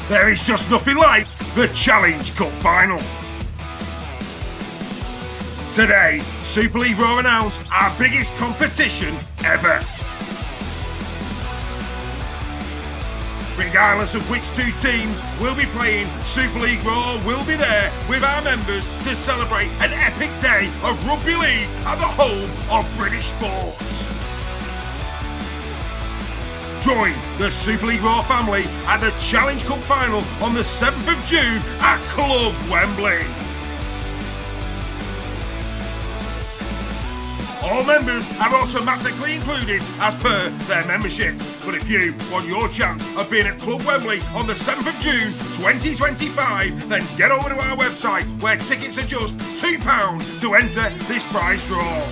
there is just nothing like the Challenge Cup Final. Today, Super League Raw announced our biggest competition ever. Regardless of which two teams will be playing, Super League Raw will be there with our members to celebrate an epic day of rugby league at the home of British sports. Join the Super League Raw family at the Challenge Cup Final on the 7th of June at Club Wembley. All members are automatically included as per their membership. But if you want your chance of being at Club Wembley on the 7th of June 2025, then get over to our website where tickets are just £2 to enter this prize draw.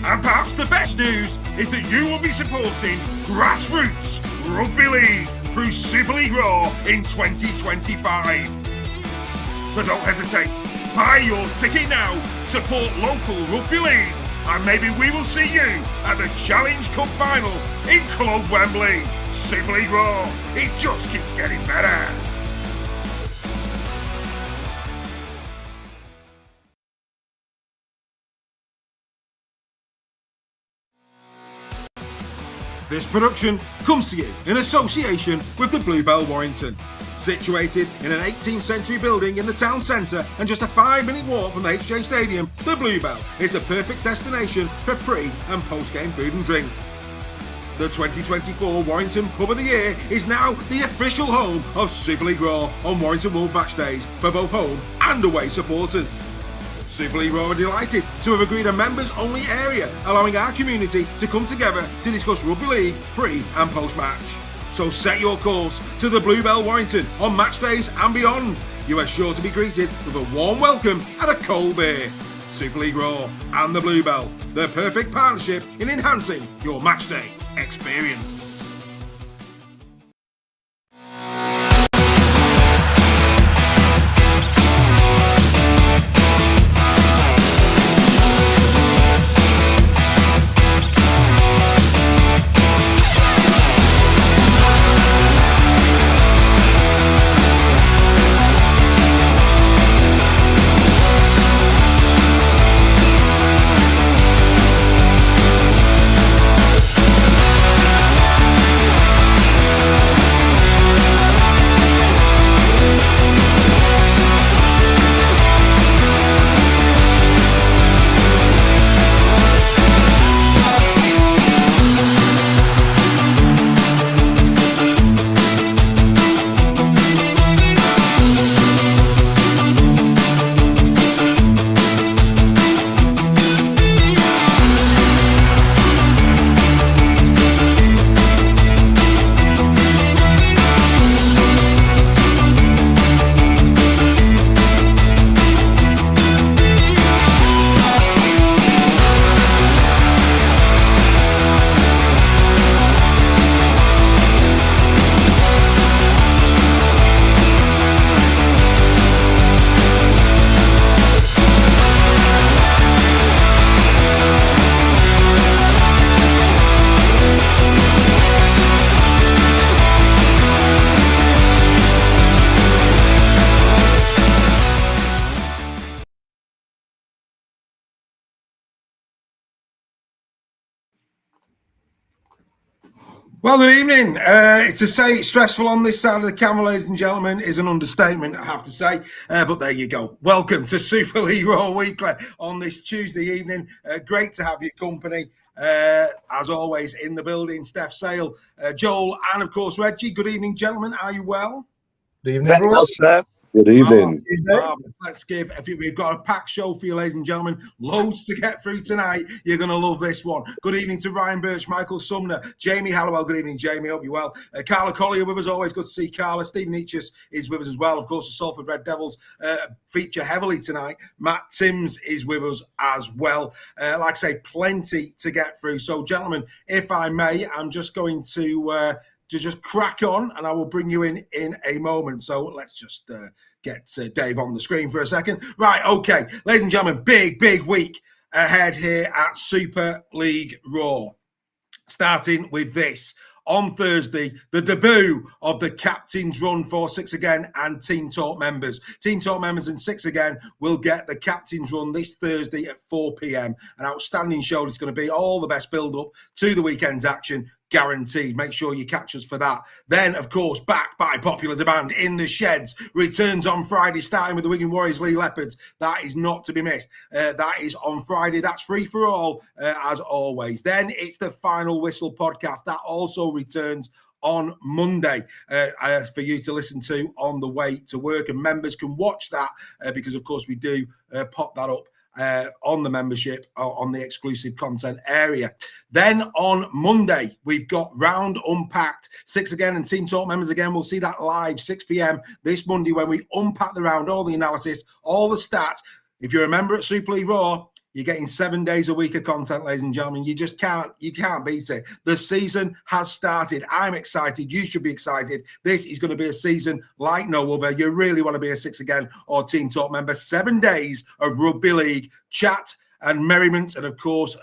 And perhaps the best news is that you will be supporting grassroots rugby league through Super League Raw in 2025. So don't hesitate. Buy your ticket now, support local rugby league, and maybe we will see you at the Challenge Cup Final in Club Wembley. Super League Raw, it just keeps getting better. This production comes to you in association with the Bluebell Warrington. Situated in an 18th century building in the town centre and just a 5-minute walk from the HJ Stadium, the Bluebell is the perfect destination for pre- and post-game food and drink. The 2024 Warrington Pub of the Year is now the official home of Super League Raw on Warrington Wolves match days for both home and away supporters. Super League Raw are delighted to have agreed a members-only area, allowing our community to come together to discuss rugby league pre- and post-match. So set your course to the Bluebell Warrington on match days and beyond. You are sure to be greeted with a warm welcome and a cold beer. Super League Raw and the Bluebell, the perfect partnership in enhancing your match day experience. Well, good evening. To say it's stressful on this side of the camera, ladies and gentlemen, is an understatement, I have to say. But there you go. Welcome to Super League Raw Weekly on this Tuesday evening. Great to have your company. As always, in the building, Steph Sale, Joel, and of course, Reggie. Good evening, gentlemen. Are you well? Good evening, everyone. Well, sir. Good evening. Let's give, we've got a packed show for you, ladies and gentlemen. Loads to get through tonight. You're going to love this one. Good evening to Ryan Birch, Michael Sumner, Jamie Hallowell. Good evening, Jamie. Hope you're well. Carla Collier with us. Always good to see Carla. Stephen Eachus is with us as well. Of course, the Salford Red Devils feature heavily tonight. Matt Timms is with us as well. Like I say, plenty to get through. So, gentlemen, if I may, I'm just going to just crack on, and I will bring you in a moment. So let's just get Dave on the screen for a second. Right, okay. Ladies and gentlemen, big week ahead here at Super League Raw. Starting with this. on Thursday, the debut of the Captain's Run for Six Again and Team Talk members. Team Talk members and Six Again will get the Captain's Run this Thursday at 4 p.m. An outstanding show. It's going to be all the best build-up to the weekend's action, guaranteed. Make sure you catch us for that. Then, of course, back by popular demand, In the Sheds returns on Friday, starting with the Wigan Warriors Lee Leopards. That is not to be missed. That is on Friday. That's free for all, as always. Then it's the Final Whistle podcast. That also returns on Monday for you to listen to on the way to work. And members can watch that because, of course, we do pop that up on the membership on the exclusive content area. Then on Monday, we've got Round Unpacked. Six Again and Team Talk members again. We'll see that live 6 p.m. this Monday when we unpack the round, all the analysis, all the stats. If you're a member at Super League Raw, you're getting 7 days a week of content, ladies and gentlemen. You just can't beat it. The season has started. I'm excited. You should be excited. This is going to be a season like no other. You really want to be a Six Again or Team Talk member. 7 days of rugby league chat and merriment, and of course,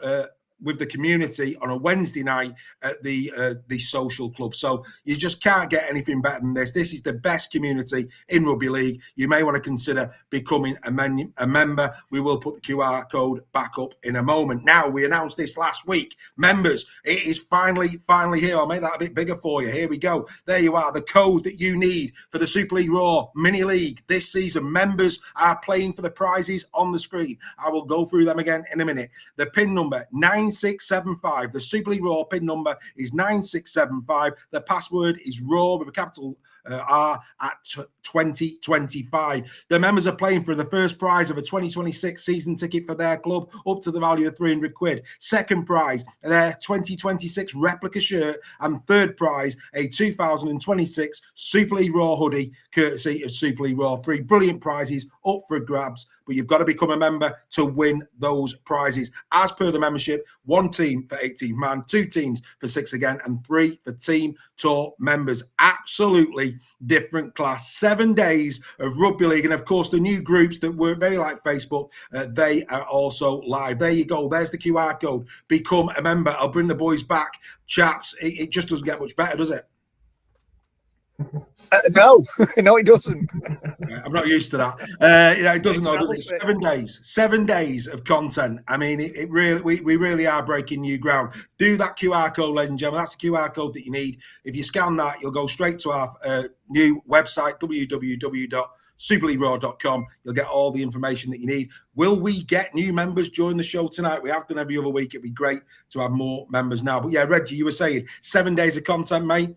with the community on a Wednesday night at the social club. So you just can't get anything better than this. This is the best community in rugby league. You may want to consider becoming a member. We will put the QR code back up in a moment. Now, we announced this last week. Members, it is finally here. I'll make that a bit bigger for you. Here we go. There you are. The code that you need for the Super League Raw Mini League this season. Members are playing for the prizes on the screen. I will go through them again in a minute. The PIN number, 9675. The Super League Raw PIN number is 9675. The password is RAW with a capital R at 2025. The members are playing for the first prize of a 2026 season ticket for their club up to the value of 300 quid. Second prize, their 2026 replica shirt. And third prize, a 2026 Super League Raw hoodie, courtesy of Super League Raw. 3 brilliant prizes up for grabs, but you've got to become a member to win those prizes. As per the membership, 1 team for 18 man, 2 teams for Six Again, and 3 for Team Talk members. Absolutely different class. 7 days of rugby league, and of course the new groups that work very like Facebook, they are also live. There you go. There's the QR code. Become a member. I'll bring the boys back, chaps. It just doesn't get much better, does it? No, no, it doesn't. I'm not used to that. It doesn't, though, does it? 7 days, 7 days of content. I mean, it really, we really are breaking new ground. Do that QR code, ladies and gentlemen. That's the QR code that you need. If you scan that, you'll go straight to our new website, www.superleagueraw.com. You'll get all the information that you need. Will we get new members during the show tonight? We have done every other week. It'd be great to have more members now. But yeah, Reggie, you were saying 7 days of content, mate,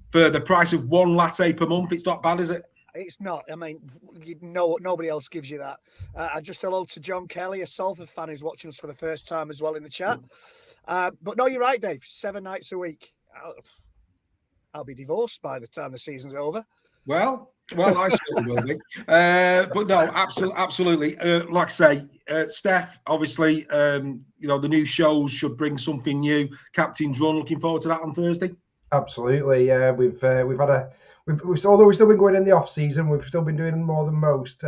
for the price of 1 latte per month. It's not bad, is it? It's not. I mean, nobody else gives you that. Just hello to John Kelly, a Salford fan who's watching us for the first time as well in the chat. But no, you're right, Dave. 7 nights a week. I'll be divorced by the time the season's over. Well, I certainly will be. But no, absolutely. Like I say, Steph, obviously, the new shows should bring something new. Captain's Run, looking forward to that on Thursday. Absolutely, yeah. We've although we've still been going in the off season, we've still been doing more than most.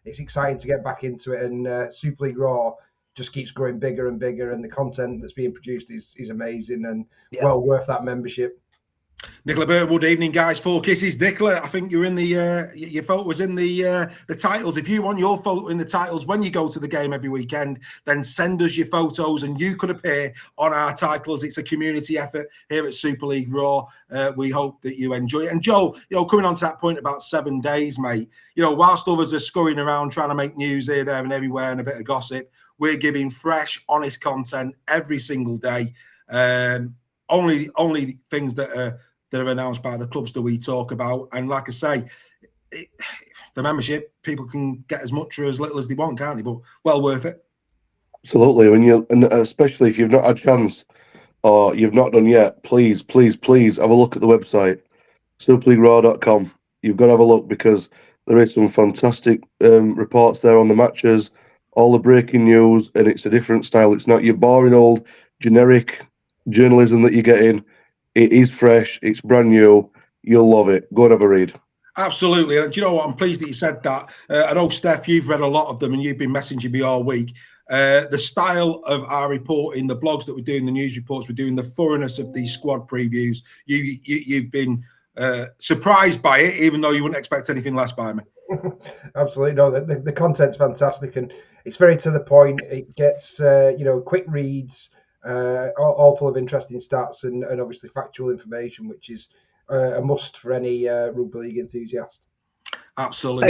It's exciting to get back into it, and Super League Raw just keeps growing bigger and bigger, and the content that's being produced is amazing and well worth that membership. Nicola Burwood, evening guys, 4 kisses. Nicola, I think you're in the your photo was in the titles. If you want your photo in the titles when you go to the game every weekend, then send us your photos and you could appear on our titles. It's a community effort here at Super League Raw. We hope that you enjoy it. And Joel, coming on to that point about 7 days, mate, whilst others are scurrying around trying to make news here, there and everywhere and a bit of gossip, we're giving fresh, honest content every single day. Only things that are announced by the clubs that we talk about. And like I say, the membership, people can get as much or as little as they want, can't they? But well worth it. Absolutely. And especially if you've not had a chance or you've not done yet, please have a look at the website, superleagueraw.com. You've got to have a look because there is some fantastic reports there on the matches, all the breaking news, and it's a different style. It's not your boring old generic journalism that you're getting. It is fresh. It's brand new. You'll love it. Go and have a read. Absolutely. And do you know what? I'm pleased that you said that. I know, Steph, you've read a lot of them and you've been messaging me all week. The style of our reporting, the blogs that we're doing, the news reports we're doing, the thoroughness of these squad previews, you've been surprised by it, even though you wouldn't expect anything less by me. Absolutely, no. The content's fantastic, and it's very to the point. It gets quick reads, all full of interesting stats and obviously factual information, which is a must for any rugby league enthusiast. Absolutely.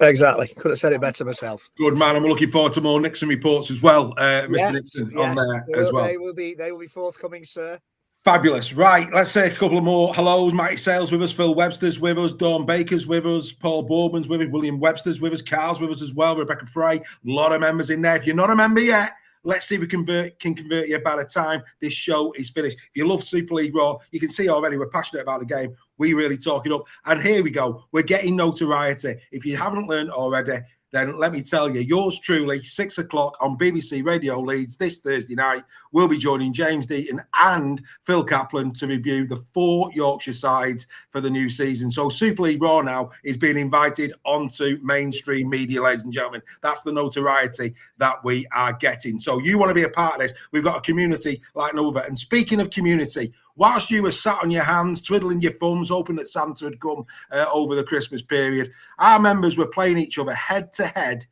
Exactly. Could have said it better myself. Good man. I'm looking forward to more Nixon reports as well. Mr. Nixon on there as well. They will be forthcoming, sir. Fabulous. Right, let's say a couple of more hellos. Matty Sales with us, Phil Webster's with us, Dawn Baker's with us, Paul Boardman's with us, William Webster's with us, Carl's with us as well, Rebecca Frey. A lot of members in there. If you're not a member yet, let's see if we can convert you by the time this show is finished. If you love Super League Raw, you can see already we're passionate about the game. We really talk it up. And here we go. We're getting notoriety. If you haven't learned already, then let me tell you, yours truly, 6 o'clock on BBC Radio Leeds this Thursday night, we'll be joining James Deaton and Phil Kaplan to review the 4 Yorkshire sides for the new season. So Super League Raw now is being invited onto mainstream media, ladies and gentlemen. That's the notoriety that we are getting. So you want to be a part of this. We've got a community like no other. And speaking of community, whilst you were sat on your hands, twiddling your thumbs, hoping that Santa had come over the Christmas period, our members were playing each other head-to-head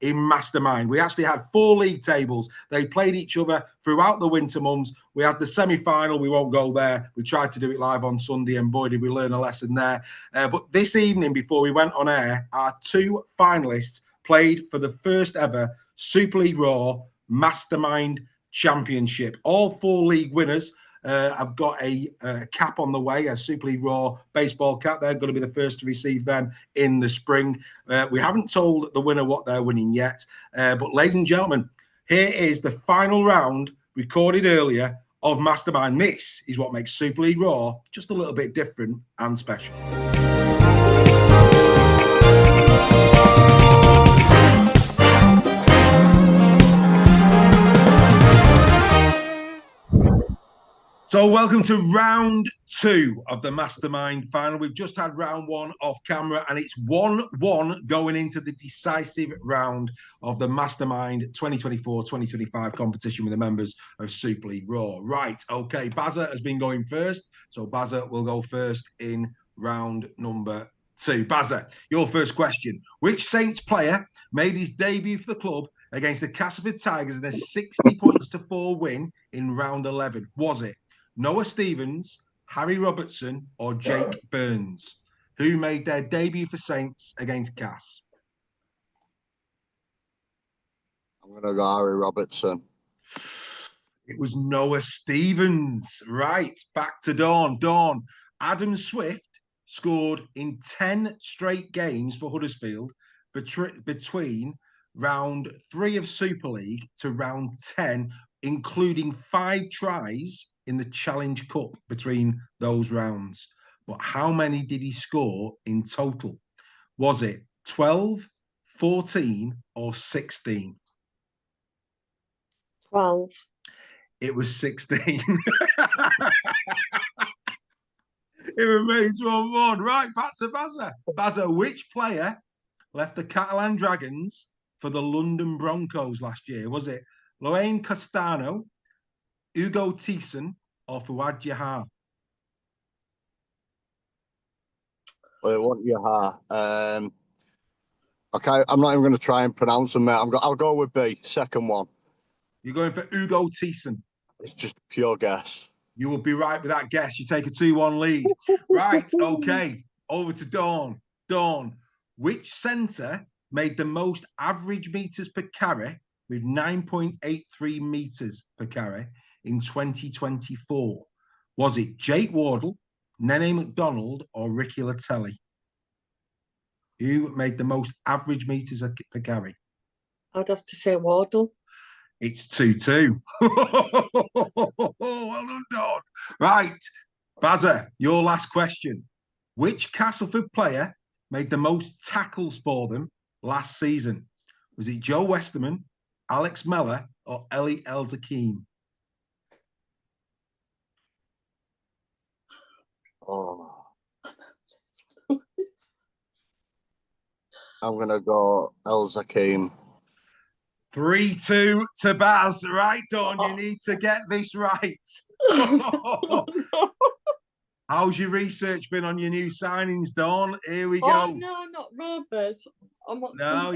in Mastermind. We actually had 4 league tables. They played each other throughout the winter months. We had the semi-final. We won't go there. We tried to do it live on Sunday, and boy, did we learn a lesson there. But this evening, before we went on air, our 2 finalists played for the first ever Super League Raw Mastermind Championship. All 4 league winners I've got a cap on the way, a Super League Raw baseball cap. They're going to be the first to receive them in the spring. We haven't told the winner what they're winning yet. But ladies and gentlemen, here is the final round recorded earlier of Mastermind. This is what makes Super League Raw just a little bit different and special. So welcome to round 2 of the Mastermind Final. We've just had round 1 off camera, and it's 1-1 going into the decisive round of the Mastermind 2024-2025 competition with the members of Super League Raw. Right, okay, Bazza has been going first, so Bazza will go first in round number 2. Bazza, your first question. Which Saints player made his debut for the club against the Castleford Tigers in a 60-4 win in round 11? Was it Noah Stevens, Harry Robertson, or Jake Burns, who made their debut for Saints against Cass? I'm going to go Harry Robertson. It was Noah Stevens. Right, back to Dawn. Dawn, Adam Swift scored in 10 straight games for Huddersfield between round 3 of Super League to round 10, including 5 tries in the Challenge Cup between those rounds. But how many did he score in total? Was it 12, 14, or 16? 12. It was 16. It remains 1-1. Right, back to Bazza. Bazza, which player left the Catalan Dragons for the London Broncos last year? Was it Loane Castano, Hugo Thiessen, or Fouad Yahar? Well, it wasn't Yahar. Okay, I'm not even going to try and pronounce them, mate. I'll go with B, second one. You're going for Hugo Thiessen. It's just a pure guess. You will be right with that guess. You take a 2-1 lead. Right, okay. Over to Dawn. Dawn, which centre made the most average metres per carry with 9.83 metres per carry in 2024? Was it Jake Wardle, Nene McDonald, or Ricky Latelli? Who made the most average metres per carry? I'd have to say Wardle. It's 2-2. Well done, Dawn. Right, Bazza, your last question. Which Castleford player made the most tackles for them last season? Was it Joe Westerman, Alex Meller, or Ellie Elzakeem? Oh. I'm going to go El Zakim. 3-2 to Baz. Right, Dawn, you need to get this right. How's your research been on your new signings, Dawn? Here we go. Oh no, not Rovers. No,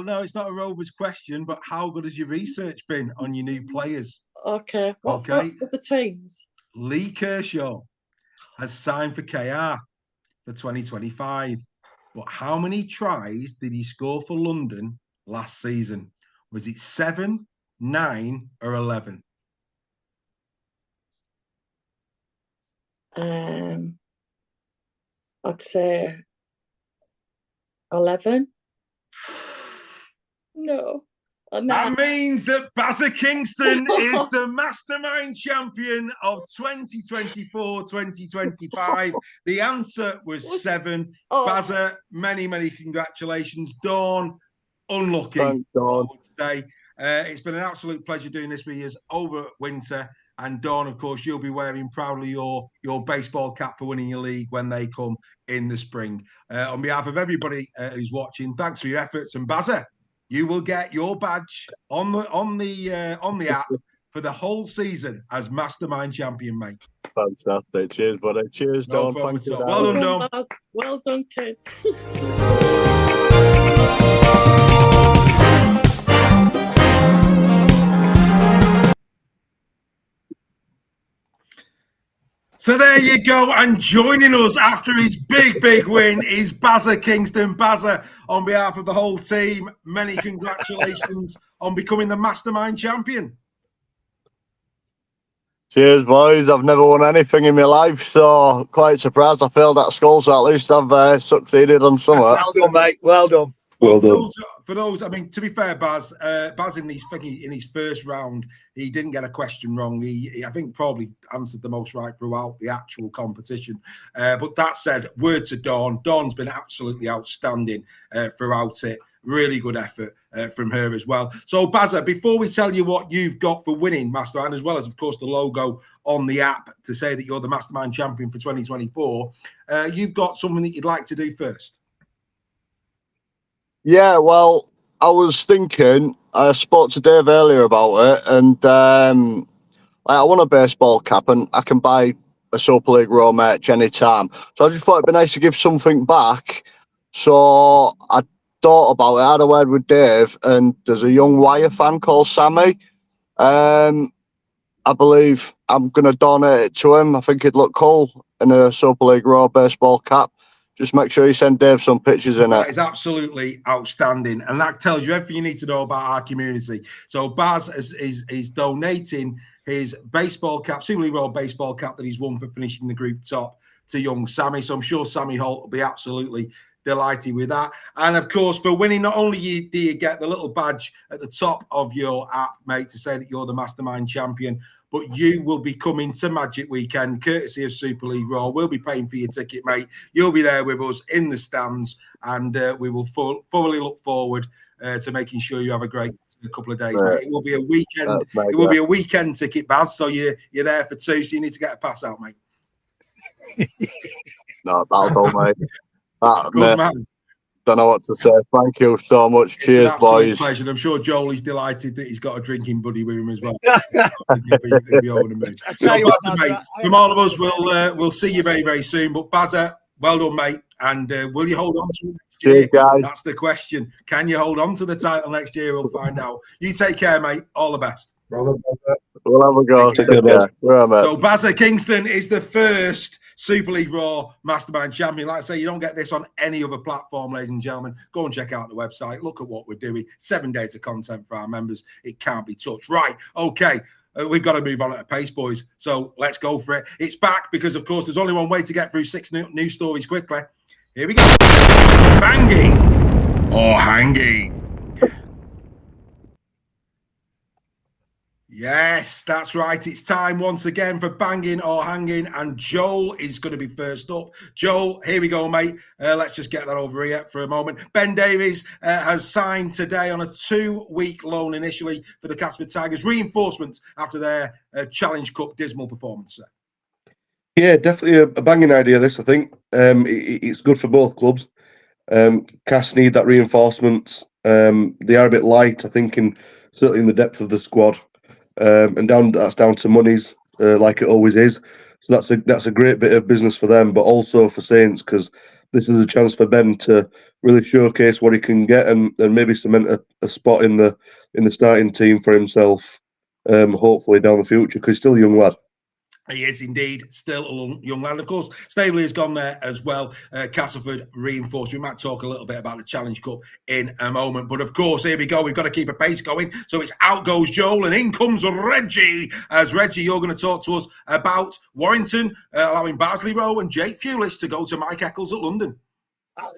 no, it's not a Rovers question, but how good has your research been on your new players? Okay. What for the teams? Lee Kershaw has signed for KR for 2025. But how many tries did he score for London last season? Was it 7, 9, or 11? I'd say 11. No. That means that Bazza Kingston is the Mastermind champion of 2024-2025. The answer was 7. Bazza, many, many congratulations. Dawn, unlucky. Thanks, Dawn. I would say. It's been an absolute pleasure doing this with you over winter. And Dawn, of course, you'll be wearing proudly your baseball cap for winning your league when they come in the spring. On behalf of everybody who's watching, thanks for your efforts. And Bazza, you will get your badge on the app for the whole season as Mastermind champion, mate. Fantastic. Cheers, buddy. Cheers, No Dawn. Thank you. Well done, Dawn. Well done, kid. So there you go, and joining us after his big win is Bazza Kingston. Bazza, on behalf of the whole team, many congratulations on becoming the Mastermind champion. Cheers, boys. I've never won anything in my life, so quite surprised I failed at school, so at least I've succeeded on something. Well done, mate. Well done. Well done. For those, I mean, to be fair, Baz in his first round, he didn't get a question wrong. He I think probably answered the most right throughout the actual competition. But that said, word to Dawn. Dawn's been absolutely outstanding throughout it. Really good effort from her as well. So, Bazza, before we tell you what you've got for winning Mastermind, as well as, of course, the logo on the app to say that you're the Mastermind champion for 2024, you've got something that you'd like to do first. Yeah, well, I was thinking, I spoke to Dave earlier about it, and I want a baseball cap, and I can buy a Super League Raw merch anytime. So I just thought it'd be nice to give something back. So I thought about it, I had a word with Dave, and there's a young Wire fan called Sammy. I believe I'm going to donate it to him. I think it'd look cool in a Super League Raw baseball cap. Just make sure you send Dave some pictures in it. That is absolutely outstanding. And that tells you everything you need to know about our community. So Baz is donating his baseball cap, Super League Raw baseball cap that he's won for finishing the group top to young Sammy. So I'm sure Sammy Holt will be absolutely delighted with that. And of course, for winning, not only do you get the little badge at the top of your app, mate, to say that you're the Mastermind champion, but you will be coming to Magic Weekend, courtesy of Super League Raw. We'll be paying for your ticket, mate. You'll be there with us in the stands, and we will thoroughly look forward to making sure you have a great couple of days, mate. It will be a weekend. It will be a weekend ticket, Baz. So you're there for 2, so you need to get a pass out, mate. No, that'll go, mate. Good man. Don't know what to say. Thank you so much. Cheers, boys. Pleasure. I'm sure Joel is delighted that he's got a drinking buddy with him as well. He'll be over the moon. So, Bazza, mate, from all of us, we'll see you very, very soon. But Bazza, well done, mate. And will you hold on to it next year? Cheers, guys. That's the question. Can you hold on to the title next year? We'll find out. You take care, mate. All the best. We'll have a go. Take care, mate. So Bazza Kingston is the first Super League Raw Mastermind champion. Like I say, you don't get this on any other platform, ladies and gentlemen. Go and check out the website. Look at what we're doing. 7 days of content for our members. It can't be touched. Right. Okay. We've got to move on at a pace, boys. So let's go for it. It's back because, of course, there's only one way to get through 6 news stories quickly. Here we go. Banging or hanging? Yes, that's right. It's time once again for banging or hanging, and Joel is going to be first up. Joel, here we go, mate. Let's just get that over here for a moment. Ben Davies has signed today on a 2-week loan initially for the Casford Tigers. Reinforcements after their Challenge Cup dismal performance, sir. Yeah, definitely a banging idea, this, I think. It's good for both clubs. Cass need that reinforcement They are a bit light, I think, certainly in the depth of the squad, and that's down to monies, like it always is. So that's a great bit of business for them, but also for Saints, because this is a chance for Ben to really showcase what he can get and maybe cement a spot in the starting team for himself, hopefully down the future, because he's still a young lad. He is indeed still a young lad. Of course, Staveley has gone there as well. Castleford reinforced. We might talk a little bit about the Challenge Cup in a moment. But of course, here we go. We've got to keep a pace going. So it's out goes Joel and in comes Reggie. As Reggie, you're going to talk to us about Warrington allowing Barsley Rowe and Jake Fewlis to go to Mike Eccles at London.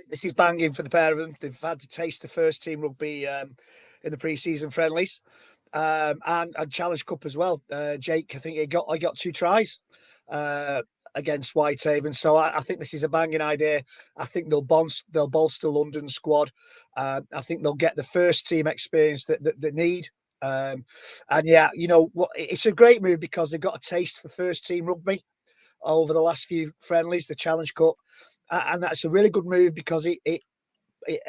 This is banging for the pair of them. They've had to taste the first team rugby in the pre-season friendlies. And Challenge Cup as well. Jake, I think I got 2 tries against Whitehaven. So I think this is a banging idea. I think they'll bolster London's squad. I think they'll get the first team experience that they need. And yeah, you know what? It's a great move because they've got a taste for first team rugby over the last few friendlies, the Challenge Cup, and that's a really good move because it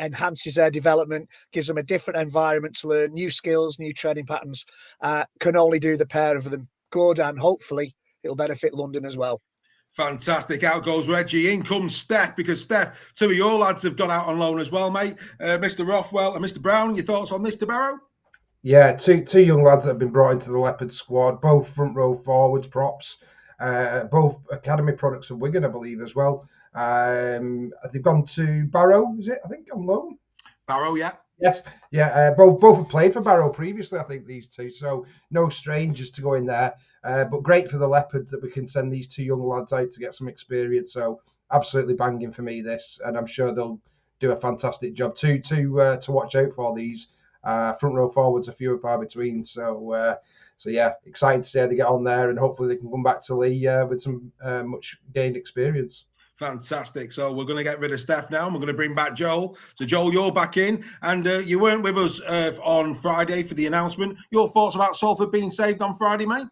enhances their development, gives them a different environment to learn new skills, new training patterns. Can only do the pair of them good, and hopefully it'll benefit London as well. Fantastic. Out goes Reggie. In comes Steph, because Steph, 2 of your lads have gone out on loan as well, mate. Mr. Rothwell and Mr. Brown, your thoughts on this, DeBarrow? Yeah, two young lads that have been brought into the Leopard squad, both front row forwards, props, both academy products of Wigan, I believe, as well. They've gone to Barrow, is it? I think on loan. Barrow, yeah. Yes, yeah. Both have played for Barrow previously, I think, these two. So no strangers to go in there. But great for the Leopards that we can send these 2 young lads out to get some experience. So absolutely banging for me this, and I'm sure they'll do a fantastic job. Two to watch out for, these front row forwards, are few and far between. So yeah, excited to see how they get on there, and hopefully they can come back to Lee with some much gained experience. Fantastic. So we're going to get rid of Steph now, and we're going to bring back Joel. So Joel, you're back in, and you weren't with us on Friday for the announcement. Your thoughts about Salford being saved on Friday, mate?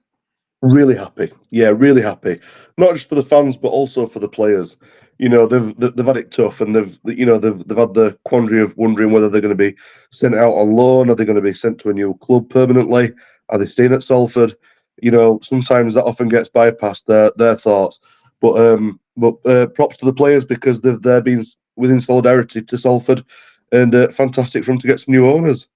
Really happy. Yeah, really happy. Not just for the fans, but also for the players. You know, they've had it tough, and they've had the quandary of wondering whether they're going to be sent out on loan, are they going to be sent to a new club permanently, are they staying at Salford? You know, sometimes that often gets bypassed their thoughts. But props to the players, because they've been within solidarity to Salford, and fantastic for them to get some new owners.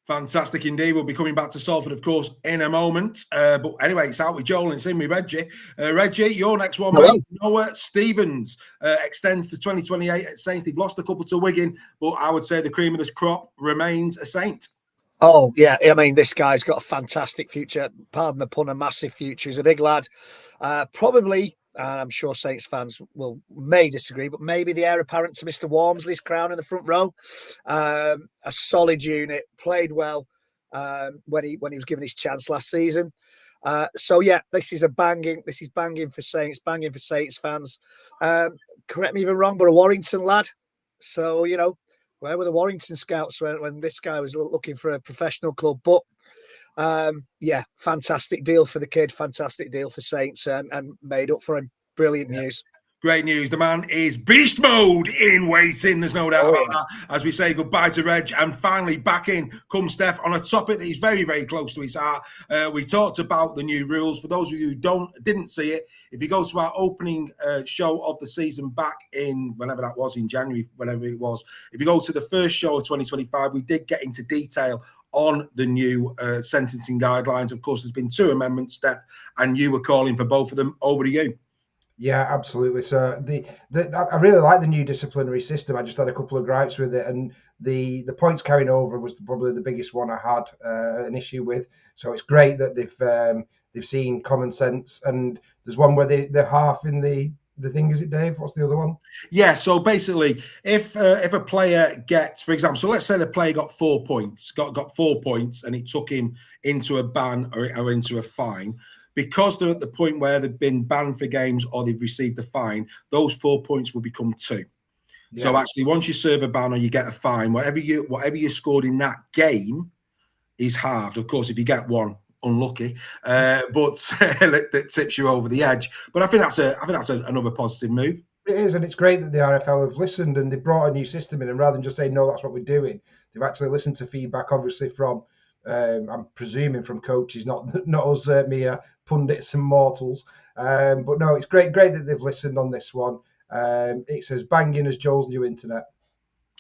Fantastic indeed. We'll be coming back to Salford, of course, in a moment. But anyway, it's out with Joel and it's in with Reggie. Reggie, your next one, mate. Noah Stevens extends to 2028 at Saints. They've lost a couple to Wigan, but I would say the cream of the crop remains a Saint. Oh, yeah. I mean, this guy's got a fantastic future. Pardon the pun, a massive future. He's a big lad. Probably, I'm sure Saints fans may disagree, but maybe the heir apparent to Mr. Walmsley's crown in the front row. A solid unit, played well when he was given his chance last season. So yeah, this is banging for Saints, banging for Saints fans. Correct me if I'm wrong, but a Warrington lad. So, you know, where were the Warrington scouts when this guy was looking for a professional club? But yeah, fantastic deal for the kid, fantastic deal for Saints, and made up for him. Brilliant news. Great news. The man is beast mode in waiting. There's no doubt about that. As we say goodbye to Reg, and finally back in comes Steph on a topic that is very, very close to his heart. We talked about the new rules. For those of you who didn't see it, if you go to our opening show of the season back in whenever that was, in January, whenever it was, if you go to the first show of 2025, we did get into detail on the new sentencing guidelines. Of course, there's been 2 amendments, Steph, and you were calling for both of them. Over to you. Yeah, absolutely. So I really like the new disciplinary system. I just had a couple of gripes with it, and the points carrying over was probably the biggest one I had an issue with. So it's great that they've seen common sense, and there's one where they're half in the thing. Is it, Dave? What's the other one? Yeah. So basically, if a player gets, for example, so let's say the player got 4 points, got 4 points, and it took him into a ban or into a fine. Because they're at the point where they've been banned for games or they've received a fine, those 4 points will become 2. Yeah. So actually, once you serve a ban or you get a fine, whatever you scored in that game is halved. Of course, if you get 1, unlucky, but that tips you over the edge. But I think that's another positive move. It is, and it's great that the RFL have listened and they brought a new system in, and rather than just saying no, that's what we're doing, They've actually listened to feedback, obviously from, I'm presuming from coaches, not us mere pundits and mortals. But no, it's great that they've listened on this one. It's as banging as Joel's new internet.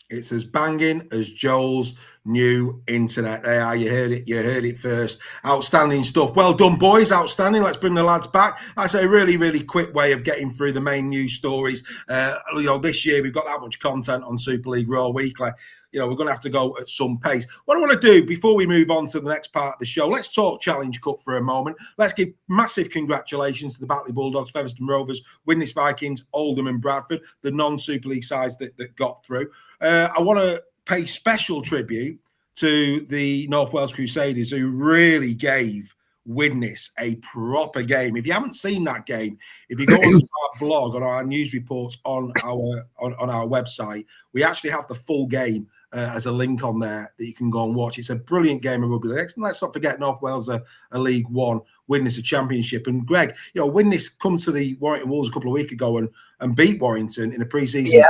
It's as banging as Joel's new internet. There, you heard it first. Outstanding stuff. Well done, boys. Outstanding. Let's bring the lads back. That's a really, really quick way of getting through the main news stories. This year we've got that much content on Super League Raw Weekly. We're going to have to go at some pace. What I want to do before we move on to the next part of the show, let's talk Challenge Cup for a moment. Let's give massive congratulations to the Batley Bulldogs, Featherstone Rovers, Widnes Vikings, Oldham and Bradford, the non-Super League sides that got through. I want to pay special tribute to the North Wales Crusaders, who really gave Widnes a proper game. If you haven't seen that game, if you go on our blog or our news reports on our website, we actually have the full game as a link on there that you can go and watch. It's a brilliant game of rugby. Let's not forget North Wales are a League One, Widnes a Championship. And Greg, Widnes come to the Warrington Wolves a couple of weeks ago and beat Warrington in a pre-season. Yeah.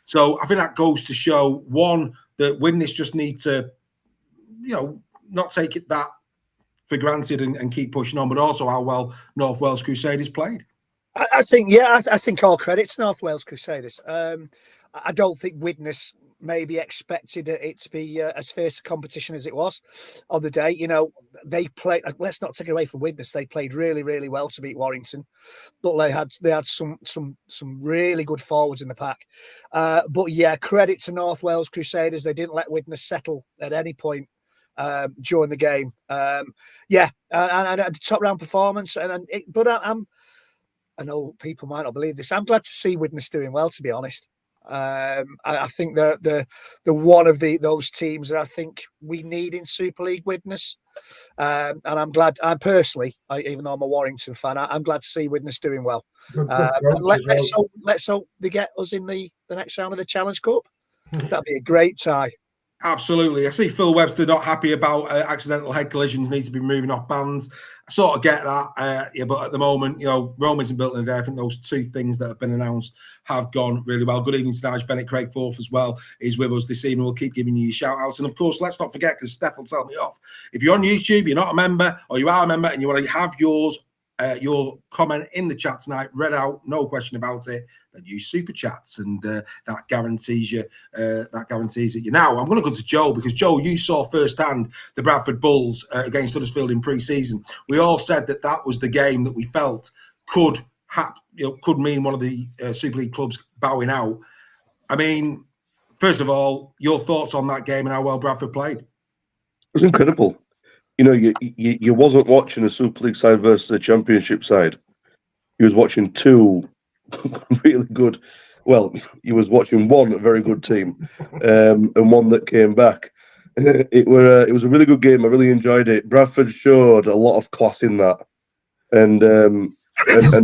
So I think that goes to show, one, that Widnes just need to, not take it that for granted and keep pushing on, but also how well North Wales Crusaders played. I think all credit to North Wales Crusaders. I don't think Widnes maybe expected it to be as fierce a competition as it was on the day. They played. Let's not take it away from Widnes. They played really, really well to beat Warrington, but they had some really good forwards in the pack. But yeah, credit to North Wales Crusaders. They didn't let Widnes settle at any point during the game. And a top round performance. But I know people might not believe this. I'm glad to see Widnes doing well, to be honest. I think they're one of those teams that I think we need in Super League Widnes, and I'm glad. Even though I'm a Warrington fan, I'm glad to see Widnes doing well. Let's hope they get us in the next round of the Challenge Cup. That'd be a great tie. Absolutely. I see Phil Webster not happy about accidental head collisions need to be moving off bands. I sort of get that. But at the moment, Rome isn't built in a day. I think those two things that have been announced have gone really well. Good evening, Stage. Bennett Craig Forth as well is with us this evening. We'll keep giving you your shout outs. And of course, let's not forget, because Steph will tell me off, if you're on YouTube, you're not a member, or you are a member and you want to have your comment in the chat tonight read out, no question about it, then use super chats, and that guarantees you it. Now I'm going to go to Joe, because Joe, you saw firsthand the Bradford Bulls against Huddersfield in pre-season. We all said that was the game that we felt could mean one of the Super League clubs bowing out. I mean, first of all, your thoughts on that game and how well Bradford played? It was incredible. You wasn't watching a Super League side versus a Championship side. You was watching two really good. Well, you was watching one very good team, and one that came back. It was a really good game. I really enjoyed it. Bradford showed a lot of class in that, and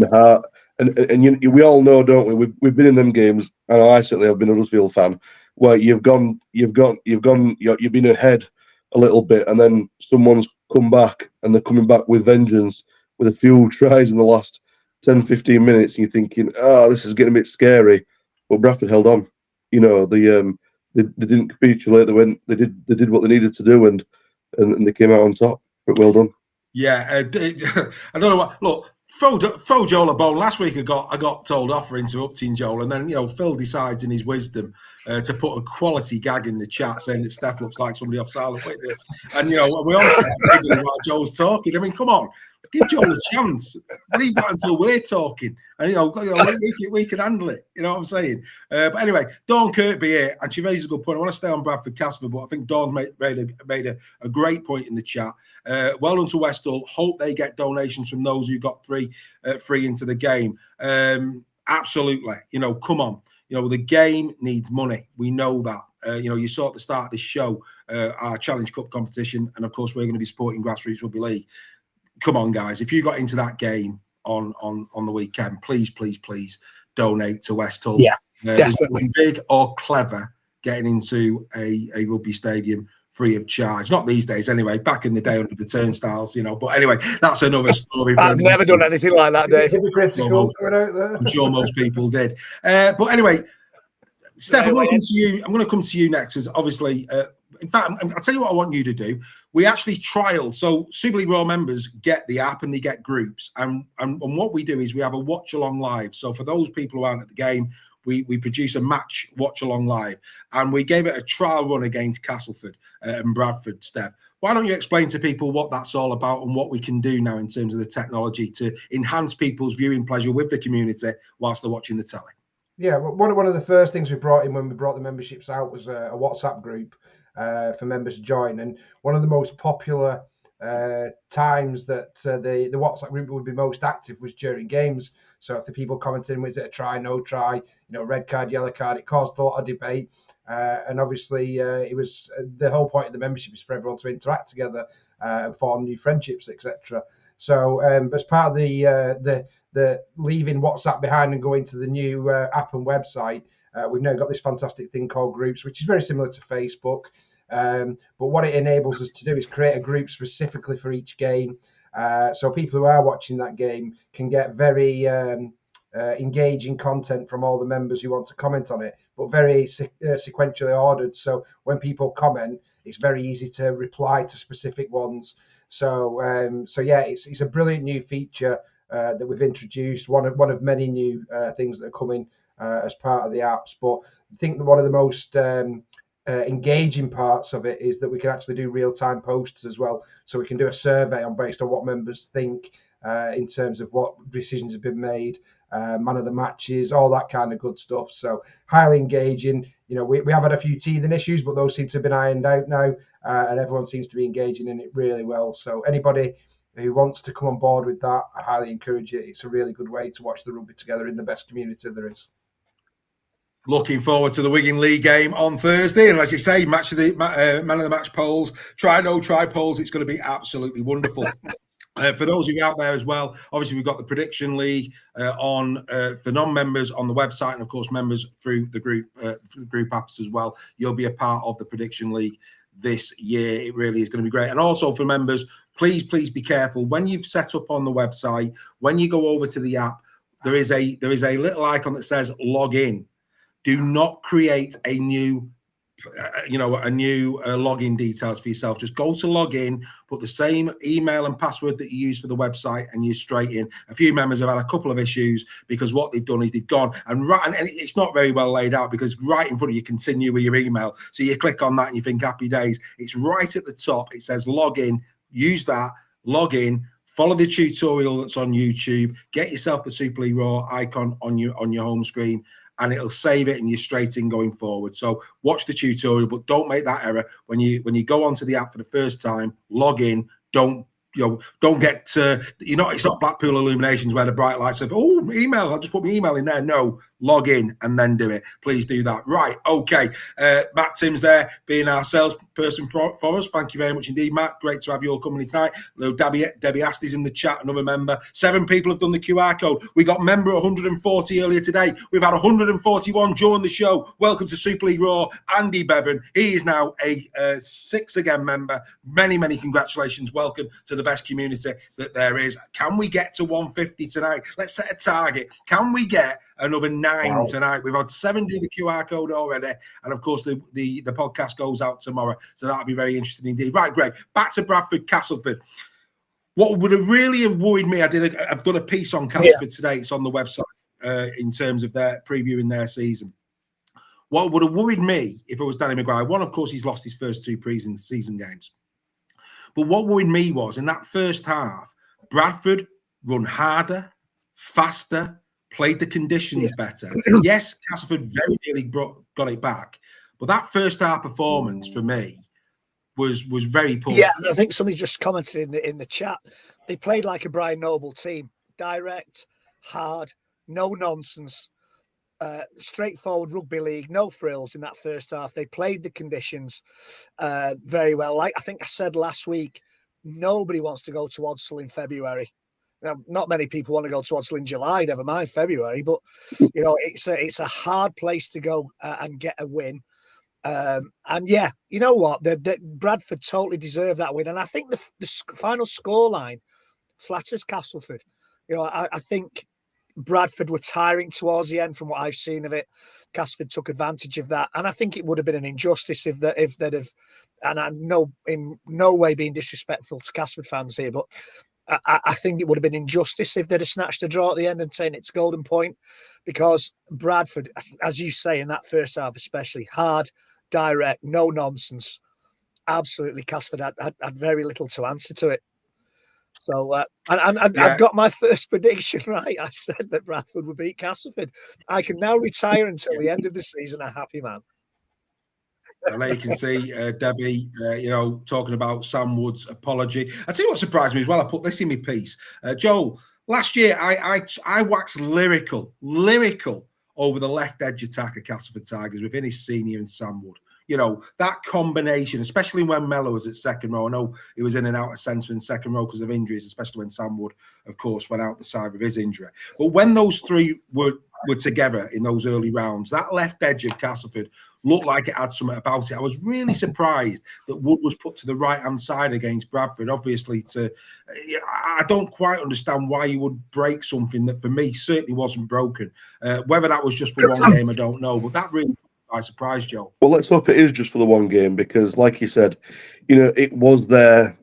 heart. And we all know, don't we? We've been in them games, and I certainly have been a Huddersfield fan, where you've been ahead a little bit, and then someone's come back and they're coming back with vengeance with a few tries in the last 10-15 minutes, and you're thinking, this is getting a bit scary. But Bradford held on. They didn't capitulate. They did what they needed to do, and they came out on top. But well done. Yeah, I don't know what. Look, throw Joel a bone. Last week I got told off for interrupting Joel, and then Phil decides in his wisdom to put a quality gag in the chat saying that Steph looks like somebody off Silent Witness, and we all start giggling while Joel's talking. I mean, come on, give Joel a chance. Leave that until we're talking, and we can handle it. You know what I'm saying? But anyway, Dawn Kirkby here, and she raises a good point. I want to stay on Bradford Casper, but I think Dawn made a great point in the chat. Well done to Westall. Hope they get donations from those who got free into the game. Absolutely. Come on. The game needs money. We know that. You saw at the start of this show our Challenge Cup competition, and of course we're going to be supporting Grassroots Rugby League. Come on, guys! If you got into that game on the weekend, please donate to Westall. Yeah, definitely. Big or clever getting into a rugby stadium free of charge. Not these days, anyway. Back in the day under the turnstiles, But anyway, that's another story. I've never done anything like that, Dave. Hypocritical going out there. I'm sure most people did. But anyway, Steph, I'm going to come to you next, because obviously In fact, I'll tell you what I want you to do. We actually trial. So Super League Raw members get the app and they get groups. And what we do is we have a watch along live. So for those people who aren't at the game, we produce a match watch along live. And we gave it a trial run against Castleford and Bradford, Steph. Why don't you explain to people what that's all about and what we can do now in terms of the technology to enhance people's viewing pleasure with the community whilst they're watching the telly? Yeah, well, one of the first things we brought in when we brought the memberships out was a WhatsApp group for members to join. And one of the most popular times that the WhatsApp group would be most active was during games. So if the people commenting, was it a try, no try, red card, yellow card, it caused a lot of debate. And obviously, it was the whole point of the membership is for everyone to interact together and form new friendships, etc. So, as part of the leaving WhatsApp behind and going to the new app and website, we've now got this fantastic thing called Groups, which is very similar to Facebook. But what it enables us to do is create a group specifically for each game. So people who are watching that game can get very engaging content from all the members who want to comment on it, but very sequentially ordered. So when people comment, it's very easy to reply to specific ones. So yeah, it's a brilliant new feature that we've introduced. One of many new things that are coming as part of the apps. But I think that one of the most engaging parts of it is that we can actually do real-time posts as well. So we can do a survey based on what members think in terms of what decisions have been made, man of the matches, all that kind of good stuff. So highly engaging. We have had a few teething issues, but those seem to have been ironed out now, and everyone seems to be engaging in it really well. So anybody who wants to come on board with that, I highly encourage it. It's a really good way to watch the rugby together in the best community there is. Looking forward to the Wigan League game on Thursday. And as you say, match of the man of the match polls, try, no try polls. It's going to be absolutely wonderful. For those of you out there as well, obviously we've got the Prediction League on for non-members on the website, and of course members through the group apps as well. You'll be a part of the Prediction League this year. It really is going to be great. And also for members, please be careful when you've set up on the website. When you go over to the app, there is a little icon that says log in. Do not create a new login details for yourself. Just go to log in, put the same email and password that you use for the website, and you're straight in. A few members have had a couple of issues because what they've done is they've gone and it's not very well laid out, because right in front of you, continue with your email. So you click on that and you think happy days. It's right at the top. It says log in. Use that, log in. Follow the tutorial that's on YouTube. Get yourself the Super League Raw icon on your home screen, and it'll save it and you're straight in going forward. So watch the tutorial, but don't make that error when you go onto the app for the first time. Log in. Don't get it's not Blackpool Illuminations where the bright lights of email. I'll just put my email in there. No, log in and then do it. Please do that. Right. Okay. Matt Timms there being our salesperson for us. Thank you very much indeed, Matt. Great to have your company tonight. Hello, Debbie Asti's in the chat, another member. 7 people have done the QR code. We got member 140 earlier today. We've had 141 during the show. Welcome to Super League Raw, Andy Bevan. He is now a 6 again member. Many congratulations. Welcome to the best community that there is. Can we get to 150 tonight? Let's set a target. Can we get another 9 tonight? We've had 7 do the QR code already, and of course the podcast goes out tomorrow, so that'll be very interesting indeed. Right, Greg, back to Bradford Castleford. What would have really have worried me, I've done a piece on Castleford today. It's on the website in terms of their previewing their season. What would have worried me if it was Danny Maguire, one, of course, he's lost his first 2 season games. But what worried me was in that first half, Bradford run harder, faster, played the conditions better. Yes, Castleford very nearly got it back, but that first half performance for me was very poor. Yeah, I think somebody just commented in the chat. They played like a Brian Noble team, direct, hard, no nonsense, straightforward rugby league, no frills in that first half. They played the conditions very well. Like I think I said last week, nobody wants to go to Odsal in February. Now, not many people want to go to Odsal in July, never mind February, but it's a hard place to go and get a win. And yeah, you know what? Bradford totally deserved that win, and I think the final scoreline flatters Castleford. I think Bradford were tiring towards the end from what I've seen of it. Castleford took advantage of that, and I think it would have been an injustice if they'd have and I'm in no way being disrespectful to Casford fans here, but I think it would have been injustice if they'd have snatched a draw at the end and saying it's golden point, because Bradford, as you say, in that first half especially, hard, direct, no nonsense. Absolutely, Casford had very little to answer to it. So, I've got my first prediction right. I said that Bradford would beat Castleford. I can now retire until the end of the season a happy man. Well, there you can see Debbie, talking about Sam Wood's apology. I tell you what surprised me as well. I put this in my piece. Joel, last year I waxed lyrical over the left edge attack of Castleford Tigers with Innes Senior and Sam Wood. That combination, especially when Mello was at second row. I know he was in and out of centre and second row because of injuries, especially when Sam Wood, of course, went out the side with his injury. But when those three were together in those early rounds, that left edge of Castleford looked like it had something about it. I was really surprised that Wood was put to the right-hand side against Bradford, obviously. I don't quite understand why you would break something that, for me, certainly wasn't broken. Whether that was just for one game, I don't know. But that really I surprised Joe. Well, let's hope it is just for the one game, because, like you said, it was there,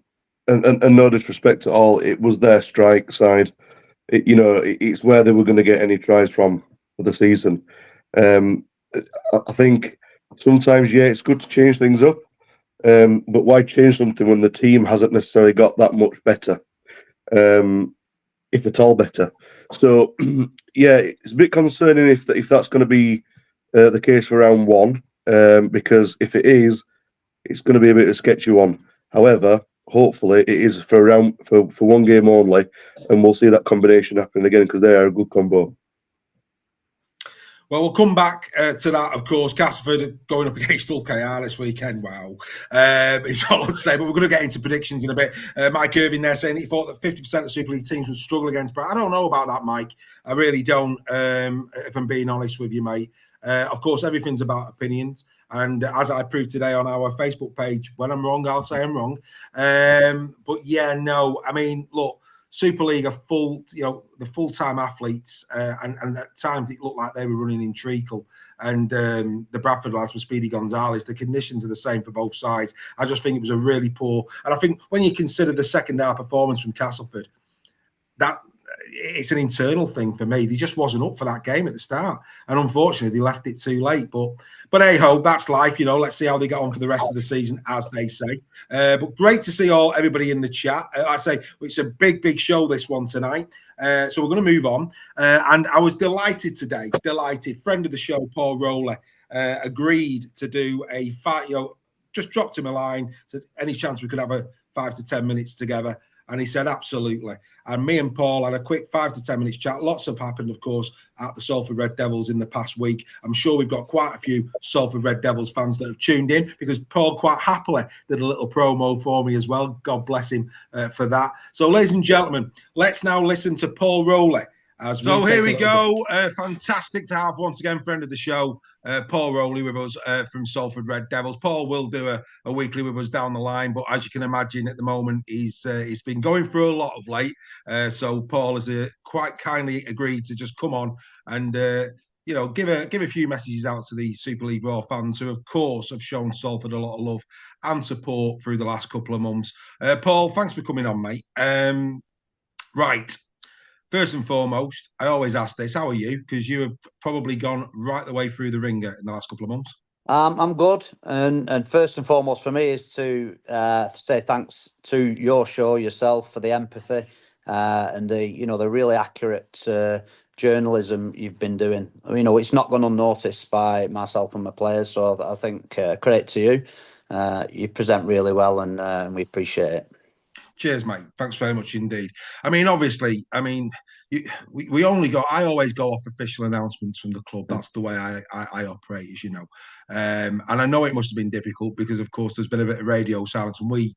and no disrespect at all, it was their strike side. It's where they were going to get any tries from for the season. I think sometimes, it's good to change things up, but why change something when the team hasn't necessarily got that much better, if at all better? So, it's a bit concerning if that's going to be the case for round one, because if it is, it's going to be a bit of a sketchy one. However, hopefully it is for one game only, and we'll see that combination happen again, because they are a good combo. Well, we'll come back to that, of course. Castleford going up against Hull KR this weekend. Wow. It's all I'd say, but we're going to get into predictions in a bit. Mike Irving there saying he thought that 50% of Super League teams would struggle against Bradford. I don't know about that, Mike. I really don't, if I'm being honest with you, mate. Of course, everything's about opinions. And as I proved today on our Facebook page, when I'm wrong, I'll say I'm wrong. But I mean, look, Super League are full, the full-time athletes, and at times it looked like they were running in treacle. And the Bradford lads with Speedy Gonzalez, the conditions are the same for both sides. I just think it was a really poor. And I think when you consider the second half performance from Castleford, that it's an internal thing for me. They just wasn't up for that game at the start, and unfortunately, they left it too late. But hey ho, that's life. Let's see how they get on for the rest of the season, as they say. But great to see everybody in the chat. I say it's a big show, this one tonight. So we're going to move on. And I was delighted today. Friend of the show, Paul Rowley, agreed to do a fight. Just dropped him a line. Said any chance we could have a 5 to 10 minutes together. And he said, absolutely. And me and Paul had a quick 5 to 10 minutes chat. Lots have happened, of course, at the Salford Red Devils in the past week. I'm sure we've got quite a few Salford Red Devils fans that have tuned in, because Paul quite happily did a little promo for me as well. God bless him for that. So, ladies and gentlemen, let's now listen to Paul Rowley. So here we go. Fantastic to have, once again, friend of the show, Paul Rowley with us from Salford Red Devils. Paul will do a weekly with us down the line, but as you can imagine, at the moment, he's been going through a lot of late. So Paul has quite kindly agreed to just come on and give a few messages out to the Super League Raw fans, who, of course, have shown Salford a lot of love and support through the last couple of months. Paul, thanks for coming on, mate. Right. First and foremost, I always ask this: how are you? Because you have probably gone right the way through the ringer in the last couple of months. I'm good, and first and foremost for me is to say thanks to your show, yourself, for the empathy and the really accurate journalism you've been doing. It's not gone unnoticed by myself and my players, so I think credit to you. You present really well, and we appreciate it. Cheers, mate. Thanks very much indeed. Obviously, we only go. I always go off official announcements from the club. That's the way I operate, as you know. And I know it must have been difficult because, of course, there's been a bit of radio silence, and we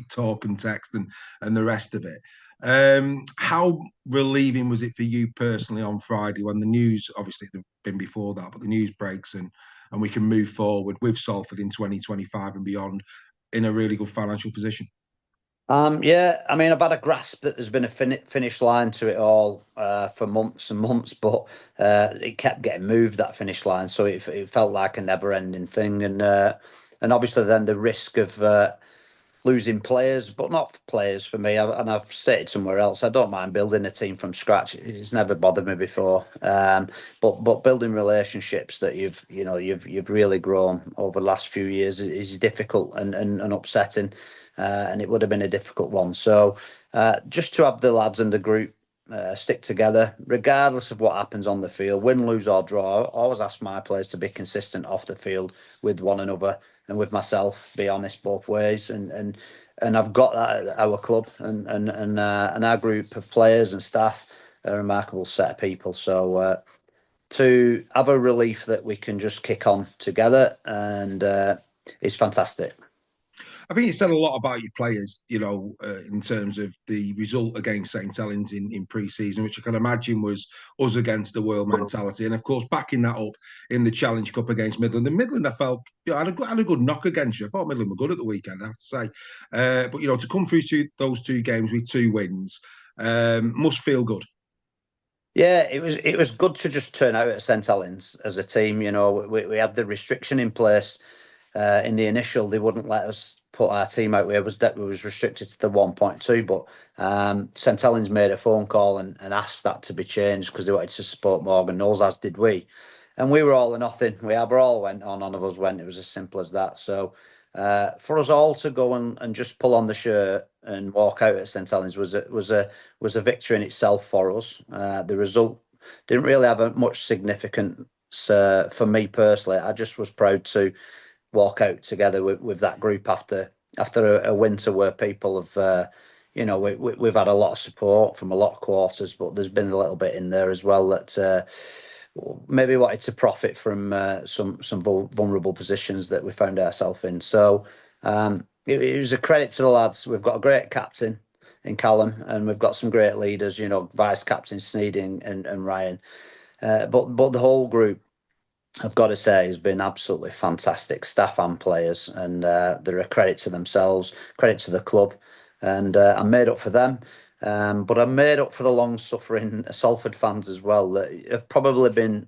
talk and text and the rest of it. How relieving was it for you personally on Friday when the news, obviously it had been before that, but the news breaks and we can move forward with Salford in 2025 and beyond in a really good financial position? I've had a grasp that there's been a finish line to it all for months and months, but it kept getting moved, that finish line, so it felt like a never-ending thing. And and obviously then the risk of losing players, but not players for me. And I've stated somewhere else, I don't mind building a team from scratch. It's never bothered me before. But building relationships that you've really grown over the last few years is difficult and upsetting, and it would have been a difficult one. So just to have the lads and the group stick together, regardless of what happens on the field, win, lose or draw. I always ask my players to be consistent off the field with one another and with myself. Be honest both ways, and I've got that at our club and our group of players and staff, a remarkable set of people. So to have a relief that we can just kick on together, and it's fantastic. I think it said a lot about your players, in terms of the result against St Helens in pre-season, which I can imagine was us against the world mentality. And of course, backing that up in the Challenge Cup against Midland. And Midland, I felt, had a good knock against you. I thought Midland were good at the weekend, I have to say. But, to come through those 2 games with 2 wins must feel good. Yeah, it was good to just turn out at St Helens as a team. We had the restriction in place. In the initial, they wouldn't let us put our team out. We was restricted to the 1.2, but St Helens made a phone call and asked that to be changed because they wanted to support Morgan Knowles, as did we. And we were all or nothing. We all went on, none of us went. It was as simple as that. So for us all to go and just pull on the shirt and walk out at St Helens was a victory in itself for us. The result didn't really have much significance for me personally. I just was proud to walk out together with that group after a winter where people have we've had a lot of support from a lot of quarters, but there's been a little bit in there as well that maybe wanted to profit from some vulnerable positions that we found ourselves in. So it was a credit to the lads. We've got a great captain in Callum, and we've got some great leaders, vice captain Sneed and Ryan, but the whole group, I've got to say, has been absolutely fantastic, staff and players, and they're a credit to themselves, credit to the club, and I'm made up for them. But I'm made up for the long-suffering Salford fans as well that have probably been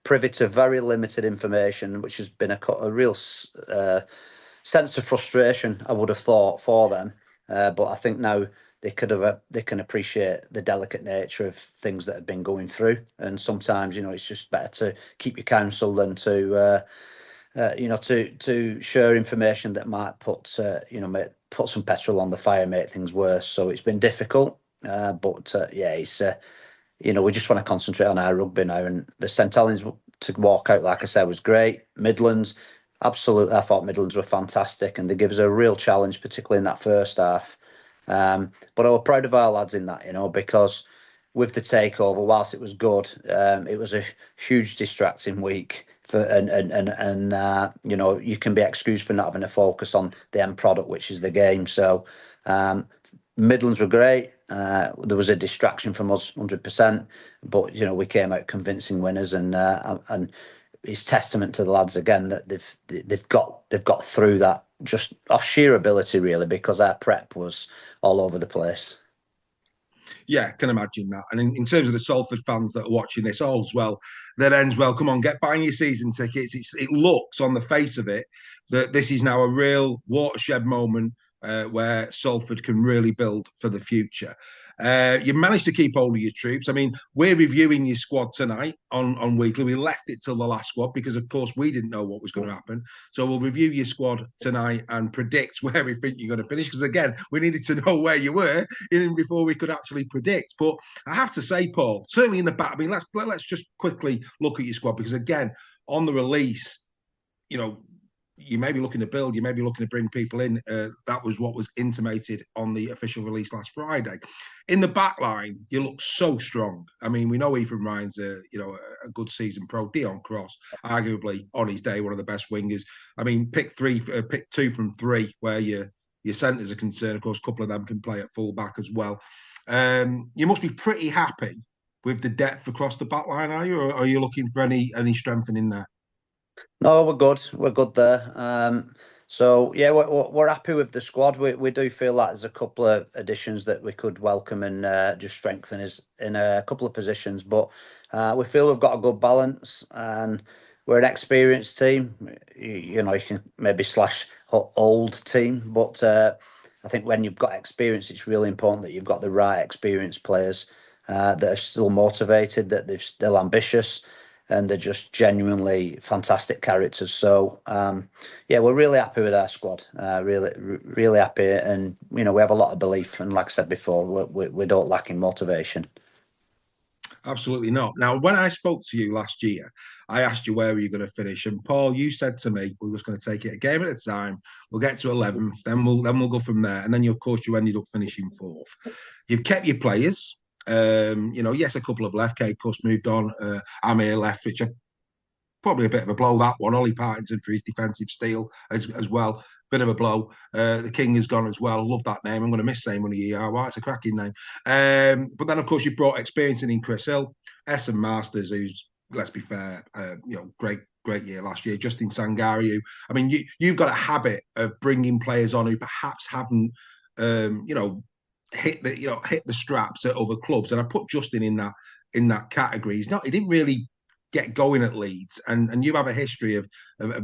privy to very limited information, which has been a real sense of frustration, I would have thought, for them. But I think now they can appreciate the delicate nature of things that have been going through, and sometimes it's just better to keep your counsel than to share information that might put some petrol on the fire, make things worse. So it's been difficult, but it's we just want to concentrate on our rugby now, and the St Helens to walk out, like I said, was great. Midlands, absolutely, I thought Midlands were fantastic, and they give us a real challenge, particularly in that first half. But I was proud of our lads in that, because with the takeover, whilst it was good, it was a huge distracting week and you can be excused for not having a focus on the end product, which is the game. So Midlands were great. There was a distraction from us, 100%, but we came out convincing winners, and it's testament to the lads again that they've got through that just off sheer ability, really, because our prep was all over the place. Yeah, can imagine that. And in terms of the Salford fans that are watching this, all's well that ends well. Come on, get buying your season tickets. It looks on the face of it that this is now a real watershed moment where Salford can really build for the future. You managed to keep hold of your troops. I mean, we're reviewing your squad tonight on Weekly. We left it till the last squad because, of course, we didn't know what was going to happen. So we'll review your squad tonight and predict where we think you're going to finish. Because, again, we needed to know where you were even before we could actually predict. But I have to say, Paul, certainly in the back, I mean, let's just quickly look at your squad because, again, on the release, you may be looking to build, you may be looking to bring people in. That was what was intimated on the official release last Friday. In the back line, you look so strong. I mean, we know Ethan Ryan's a good season pro. Dion Cross, arguably on his day, one of the best wingers. I mean, pick 2 from 3 where your centres are concerned. Of course, a couple of them can play at full back as well. You must be pretty happy with the depth across the back line, are you? Or are you looking for any strengthening there? No, we're good. We're good there. So yeah, we're happy with the squad. We do feel like there's a couple of additions that we could welcome and just strengthen us in a couple of positions. But we feel we've got a good balance, and we're an experienced team. You know, you can maybe slash old team, but I think when you've got experience, it's really important that you've got the right experienced players that are still motivated, that they're still ambitious, and they're just genuinely fantastic characters. So yeah, we're really happy with our squad. Really happy, and you know, we have a lot of belief. And like I said before, we don't lack in motivation. Absolutely not. Now, when I spoke to you last year, I asked you where were you going to finish, and Paul, you said to me we were just going to take it a game at a time. We'll get to 11th, then we'll go from there, and then of course you ended up finishing 4th. You've kept your players. You know, yes, a couple of left. Kate Cuss moved on. Amir left, which probably a bit of a blow, that one. Ollie Partington for his defensive steel as well. Bit of a blow. The King has gone as well. Love that name. I'm going to miss saying one of ERY. It's a cracking name. But then, of course, you brought experience in Chris Hill, Essen Masters, who's, let's be fair, you know, great year last year. Justin Sangari, who, I mean, you've got a habit of bringing players on who perhaps haven't, you know, hit the straps at other clubs. And I put Justin in that category. He didn't really get going at Leeds, and you have a history of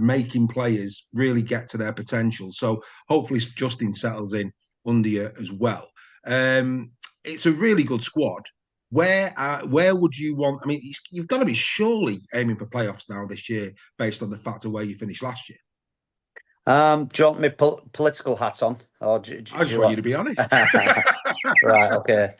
making players really get to their potential. So hopefully Justin settles in under you as well. It's a really good squad. Where would you want? I mean, you've got to be surely aiming for playoffs now this year, based on the fact of where you finished last year. Do you want my political hat on? Or I just want you to be honest. Right, okay.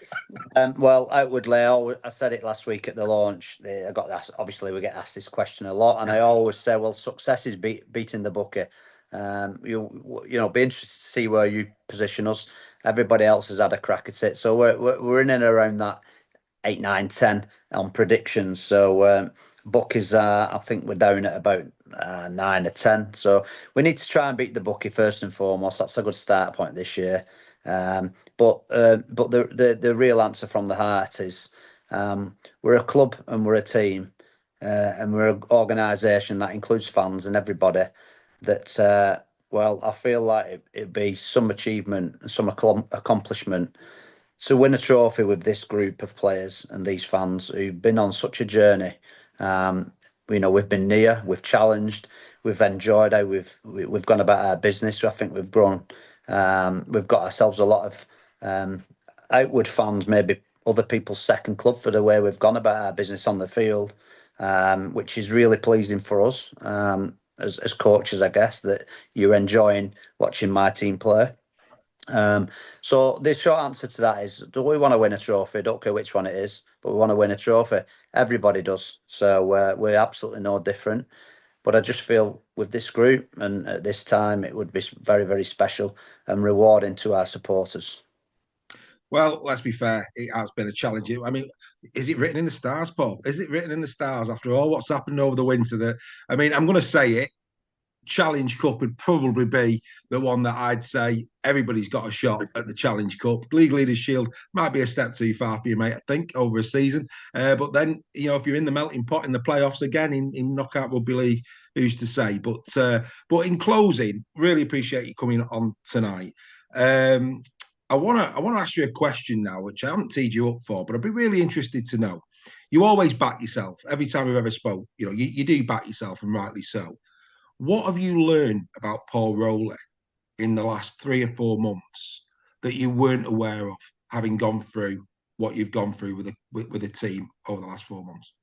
Well, outwardly, I said it last week at the launch. I got asked, obviously, we get asked this question a lot, and I always say, well, success is beating the bookie. You know, be interested to see where you position us. Everybody else has had a crack at it, so we're in and around that 8, 9, 10 on predictions. So bookies, I think we're down at about 9 or 10. So we need to try and beat the bookie first and foremost. That's a good start point this year. But the real answer from the heart is we're a club and we're a team and we're an organisation that includes fans and everybody that, well, I feel like it'd be some achievement and some accomplishment to win a trophy with this group of players and these fans who've been on such a journey. You know, we've been near, we've challenged, we've enjoyed how we've gone about our business. I think we've grown. We've got ourselves a lot of outward fans, maybe other people's second club for the way we've gone about our business on the field, which is really pleasing for us as coaches, I guess, that you're enjoying watching my team play. So the short answer to that is, do we want to win a trophy? Don't care which one it is, but we want to win a trophy. Everybody does. So we're absolutely no different. But I just feel with this group and at this time, it would be very, very special and rewarding to our supporters. Well, let's be fair, it has been a challenge. I mean, is it written in the stars, Paul? Is it written in the stars after all what's happened over the winter? I mean, I'm going to say it. Challenge Cup would probably be the one that I'd say everybody's got a shot at the Challenge Cup. League Leaders Shield might be a step too far for you, mate, I think, over a season. But then, you know, if you're in the melting pot in the playoffs again in Knockout Rugby League, who's to say? But in closing, really appreciate you coming on tonight. I want to ask you a question now, which I haven't teed you up for, but I'd be really interested to know. You always back yourself. Every time we've ever spoke, you know, you do back yourself, and rightly so. What have you learned about Paul Rowley in the last 3 or 4 months that you weren't aware of, having gone through what you've gone through with the team over the last 4 months?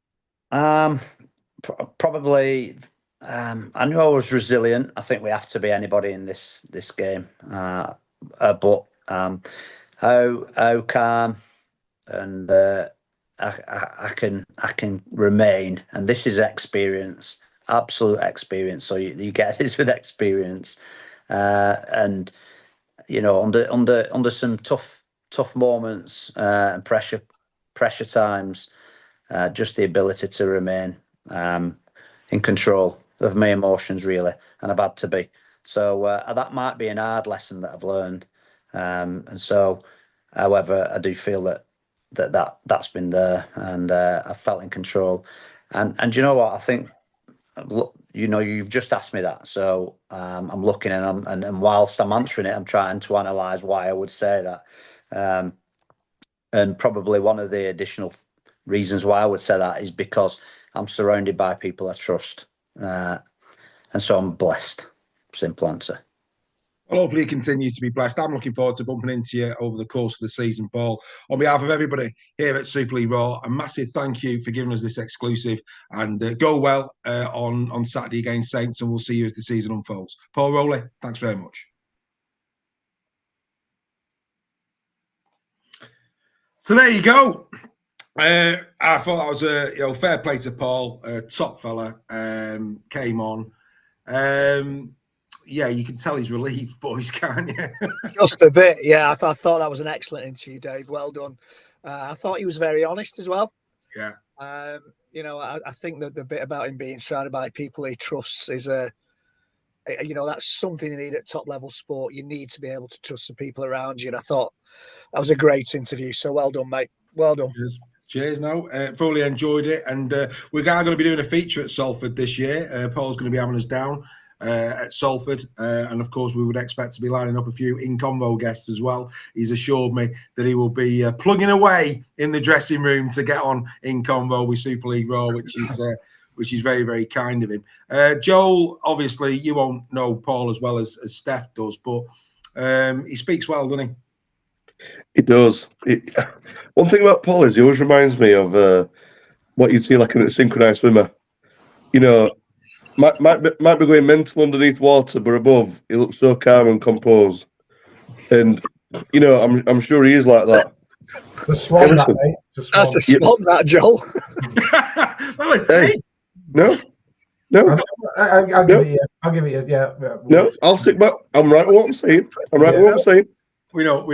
Probably, I knew I was resilient. I think we have to be anybody in this game. But how calm and I can remain, and this is experience. Absolute experience. So you get this with experience, and you know, under some tough moments and pressure times, just the ability to remain in control of my emotions, really, and I've had to be. So that might be an hard lesson that I've learned, and so, however, I do feel that's been there, and I've felt in control, and you know what, I think. Look, you know, you've just asked me that, so I'm looking and whilst I'm answering it, I'm trying to analyse why I would say that, and probably one of the additional reasons why I would say that is because I'm surrounded by people I trust, and so I'm blessed. Simple answer. Well, hopefully you continue to be blessed. I'm looking forward to bumping into you over the course of the season, Paul. On behalf of everybody here at Super League Raw, a massive thank you for giving us this exclusive, and go well on Saturday against Saints, and we'll see you as the season unfolds. Paul Rowley, thanks very much. So there you go. I thought that was a fair play to Paul, top fella, came on. Yeah, you can tell he's relieved, boys, can't you? Just a bit, yeah. I thought that was an excellent interview, Dave. Well done. I thought he was very honest as well. Yeah. I think that the bit about him being surrounded by people he trusts is that's something you need at top level sport. You need to be able to trust the people around you. And I thought that was a great interview. So well done, mate. Well done. Cheers. No, fully enjoyed it. And we're going to be doing a feature at Salford this year. Paul's going to be having us down at Salford, and of course we would expect to be lining up a few in-convo guests as well. He's assured me that he will be plugging away in the dressing room to get on in convo with Super League Raw, which is very, very kind of him. Joel, obviously you won't know Paul as well as Steph does, but he speaks well, doesn't he? He does. One thing about Paul is he always reminds me of what you'd see like in a synchronized swimmer. You know, might be going mental underneath water, but above he looks so calm and composed. And you know, I'm sure he is like that. The swan, that, mate. That's the swan, that, Joel. Hey, no. I'll give it you. I'll give it you. Yeah. No, I'll stick back. I'm right with what I'm saying. What I'm saying. We know.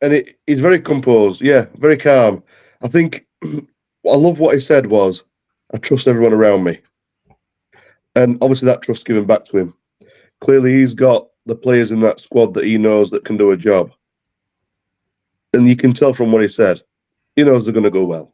And he's very composed. Yeah, very calm. I think I love what he said was, I trust everyone around me. And obviously that trust given back to him. Clearly he's got the players in that squad that he knows that can do a job. And you can tell from what he said, he knows they're going to go well.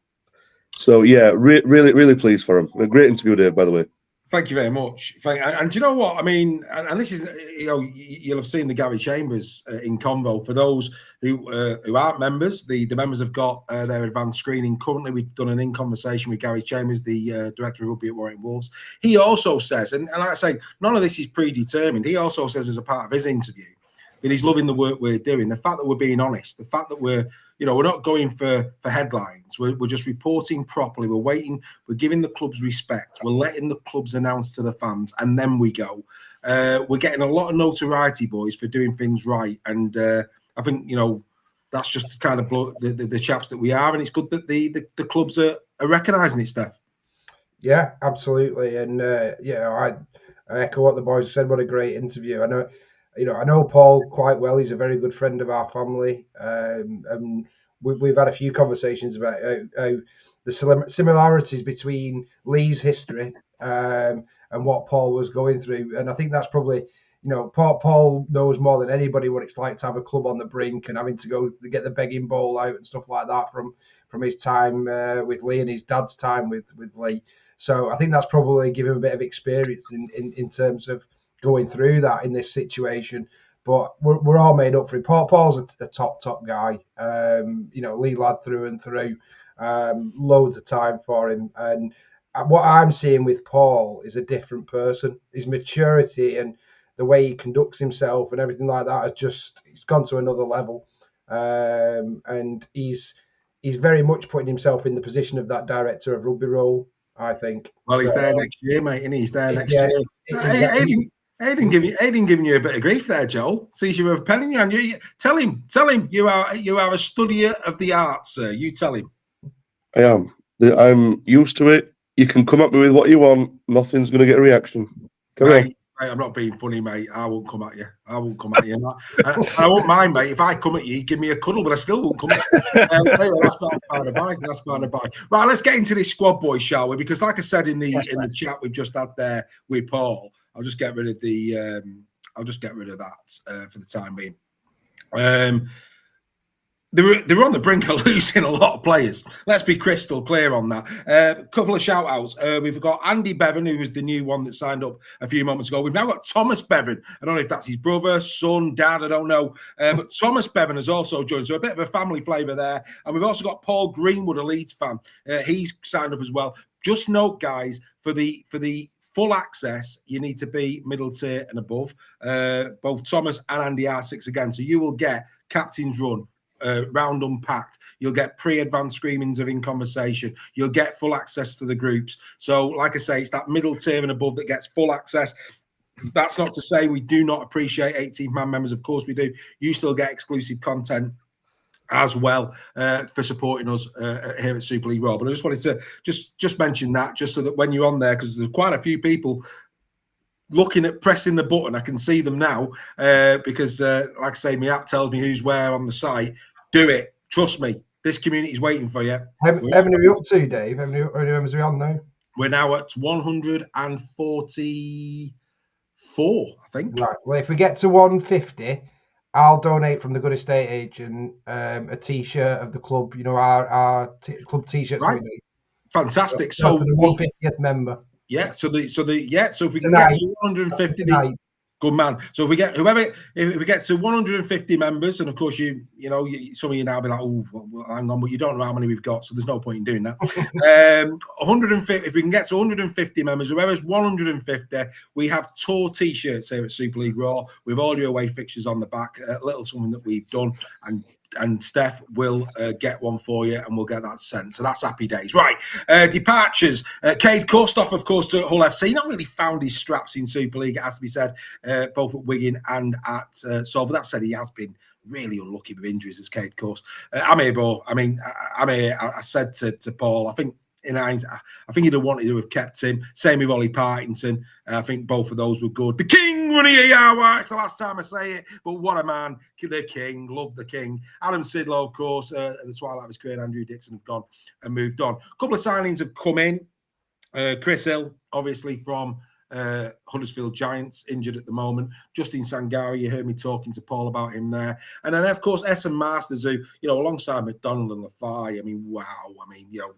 So, yeah, really pleased for him. A great interview, Dave, by the way. Thank you very much. And do you know what? I mean, and this is, you'll have seen the Gary Chambers in convo. For those who aren't members, the members have got their advanced screening. Currently, we've done an in-conversation with Gary Chambers, the Director of Rugby at Warrington Wolves. He also says, and like I say, none of this is predetermined. He also says as a part of his interview that he's loving the work we're doing. The fact that we're being honest, the fact that we're not going for headlines. We're just reporting properly. We're waiting. We're giving the clubs respect. We're letting the clubs announce to the fans, and then we go. We're getting a lot of notoriety, boys, for doing things right. And I think, that's just the kind of the chaps that we are. And it's good that the clubs are recognising it, Steph. Yeah, absolutely. And, I echo what the boys said. What a great interview. I know Paul quite well. He's a very good friend of our family. And we've had a few conversations about how the similarities between Lee's history and what Paul was going through. And I think that's probably, Paul knows more than anybody what it's like to have a club on the brink and having to go to get the begging bowl out and stuff like that from his time with Lee and his dad's time with Lee. So I think that's probably given him a bit of experience in terms of going through that in this situation, but we're all made up for it. Paul's a top guy. Lee lad through and through. Loads of time for him, and what I'm seeing with Paul is a different person. His maturity and the way he conducts himself and everything like that he's gone to another level. And he's very much putting himself in the position of that director of rugby role, I think. Well, he's there next year, mate, and he's there next year. Exactly. Aiden giving you a bit of grief there, Joel. Sees you with a pen in your hand. You tell him you are a studier of the arts, sir. You tell him. I am. I'm used to it. You can come at me with what you want. Nothing's going to get a reaction. Mate, I'm not being funny, mate. I won't come at you. I won't mind, mate. If I come at you, give me a cuddle, but I still won't come at you. Anyway, that's part of the bike. Right, let's get into this squad, boys, shall we? Because like I said in the chat we've just had there with Paul, I'll just get rid of that for the time being. they were on the brink of losing a lot of players. Let's be crystal clear on that. A couple of shout outs. We've got Andy Bevan, who was the new one that signed up a few moments ago. We've now got Thomas Bevan. I don't know if that's his brother, son, dad, I don't know. But Thomas Bevan has also joined. So a bit of a family flavour there. And we've also got Paul Greenwood, a Leeds fan. He's signed up as well. Just note, guys, for the full access, you need to be middle tier and above. Both Thomas and Andy are 6 again. So you will get Captain's Run. Round unpacked, you'll get pre-advanced screenings of In Conversation, you'll get full access to the groups. So like I say, it's that middle tier and above that gets full access. That's not to say we do not appreciate 18-man members. Of course we do. You still get exclusive content as well for supporting us here at Super League Raw. But I just wanted to just mention that, just so that when you're on there, because there's quite a few people looking at pressing the button. I can see them now because like I say, my app tells me who's where on the site. Do it. Trust me. This community is waiting for you. How many are we up to, Dave? How many members are we on now? We're now at 144, I think. Right. Well, if we get to 150, I'll donate from the Good Estate Agent a T-shirt of the club. You know, our club T-shirts. Right. Fantastic. So for the 150th member. Yeah. So if we can Tonight. get to 150. Tonight. Good man. So if we get if we get to 150 members, and of course some of you now be like, oh, well, hang on, but you don't know how many we've got, so there's no point in doing that. 150. If we can get to 150 members, whoever's 150, we have tour T-shirts here at Super League Raw with all your away fixtures on the back. A little something that we've done, and Steph will get one for you, and we'll get that sent. So that's happy days. Right, departures. Cade Kustoff, of course, to Hull FC. Not really found his straps in Super League, it has to be said, both at Wigan and at Salford. That said, he has been really unlucky with injuries, as Cade Kustoff. I'm here, bro. I mean, I said to Paul, I think he'd have wanted to have kept him. Same with Ollie Partington. I think both of those were good. The King, Runny Ayawa. It's the last time I say it, but what a man. The King, love the King. Adam Sidlow, of course, at the twilight of his career, Andrew Dixon have gone and moved on. A couple of signings have come in. Chris Hill, obviously from Huddersfield Giants, injured at the moment. Justin Sangari, you heard me talking to Paul about him there. And then, of course, Essen Masters, who, alongside McDonald and Lafay, wow.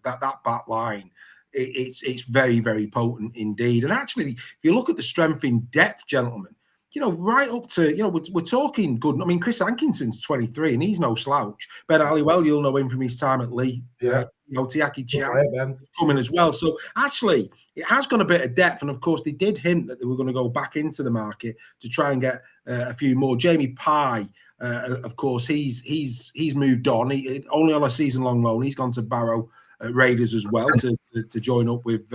That back line, it's very, very potent indeed. And actually, if you look at the strength in depth, gentlemen, right up to, we're talking good. Chris Hankinson's 23 and he's no slouch. Ben Halliwell, you'll know him from his time at Lee. Yeah. Tiaki Chan coming as well. So actually, it has got a bit of depth. And of course, they did hint that they were going to go back into the market to try and get a few more. Jamie Pye, of course, he's moved on. He only on a season-long loan. He's gone to Barrow Raiders as well to join up with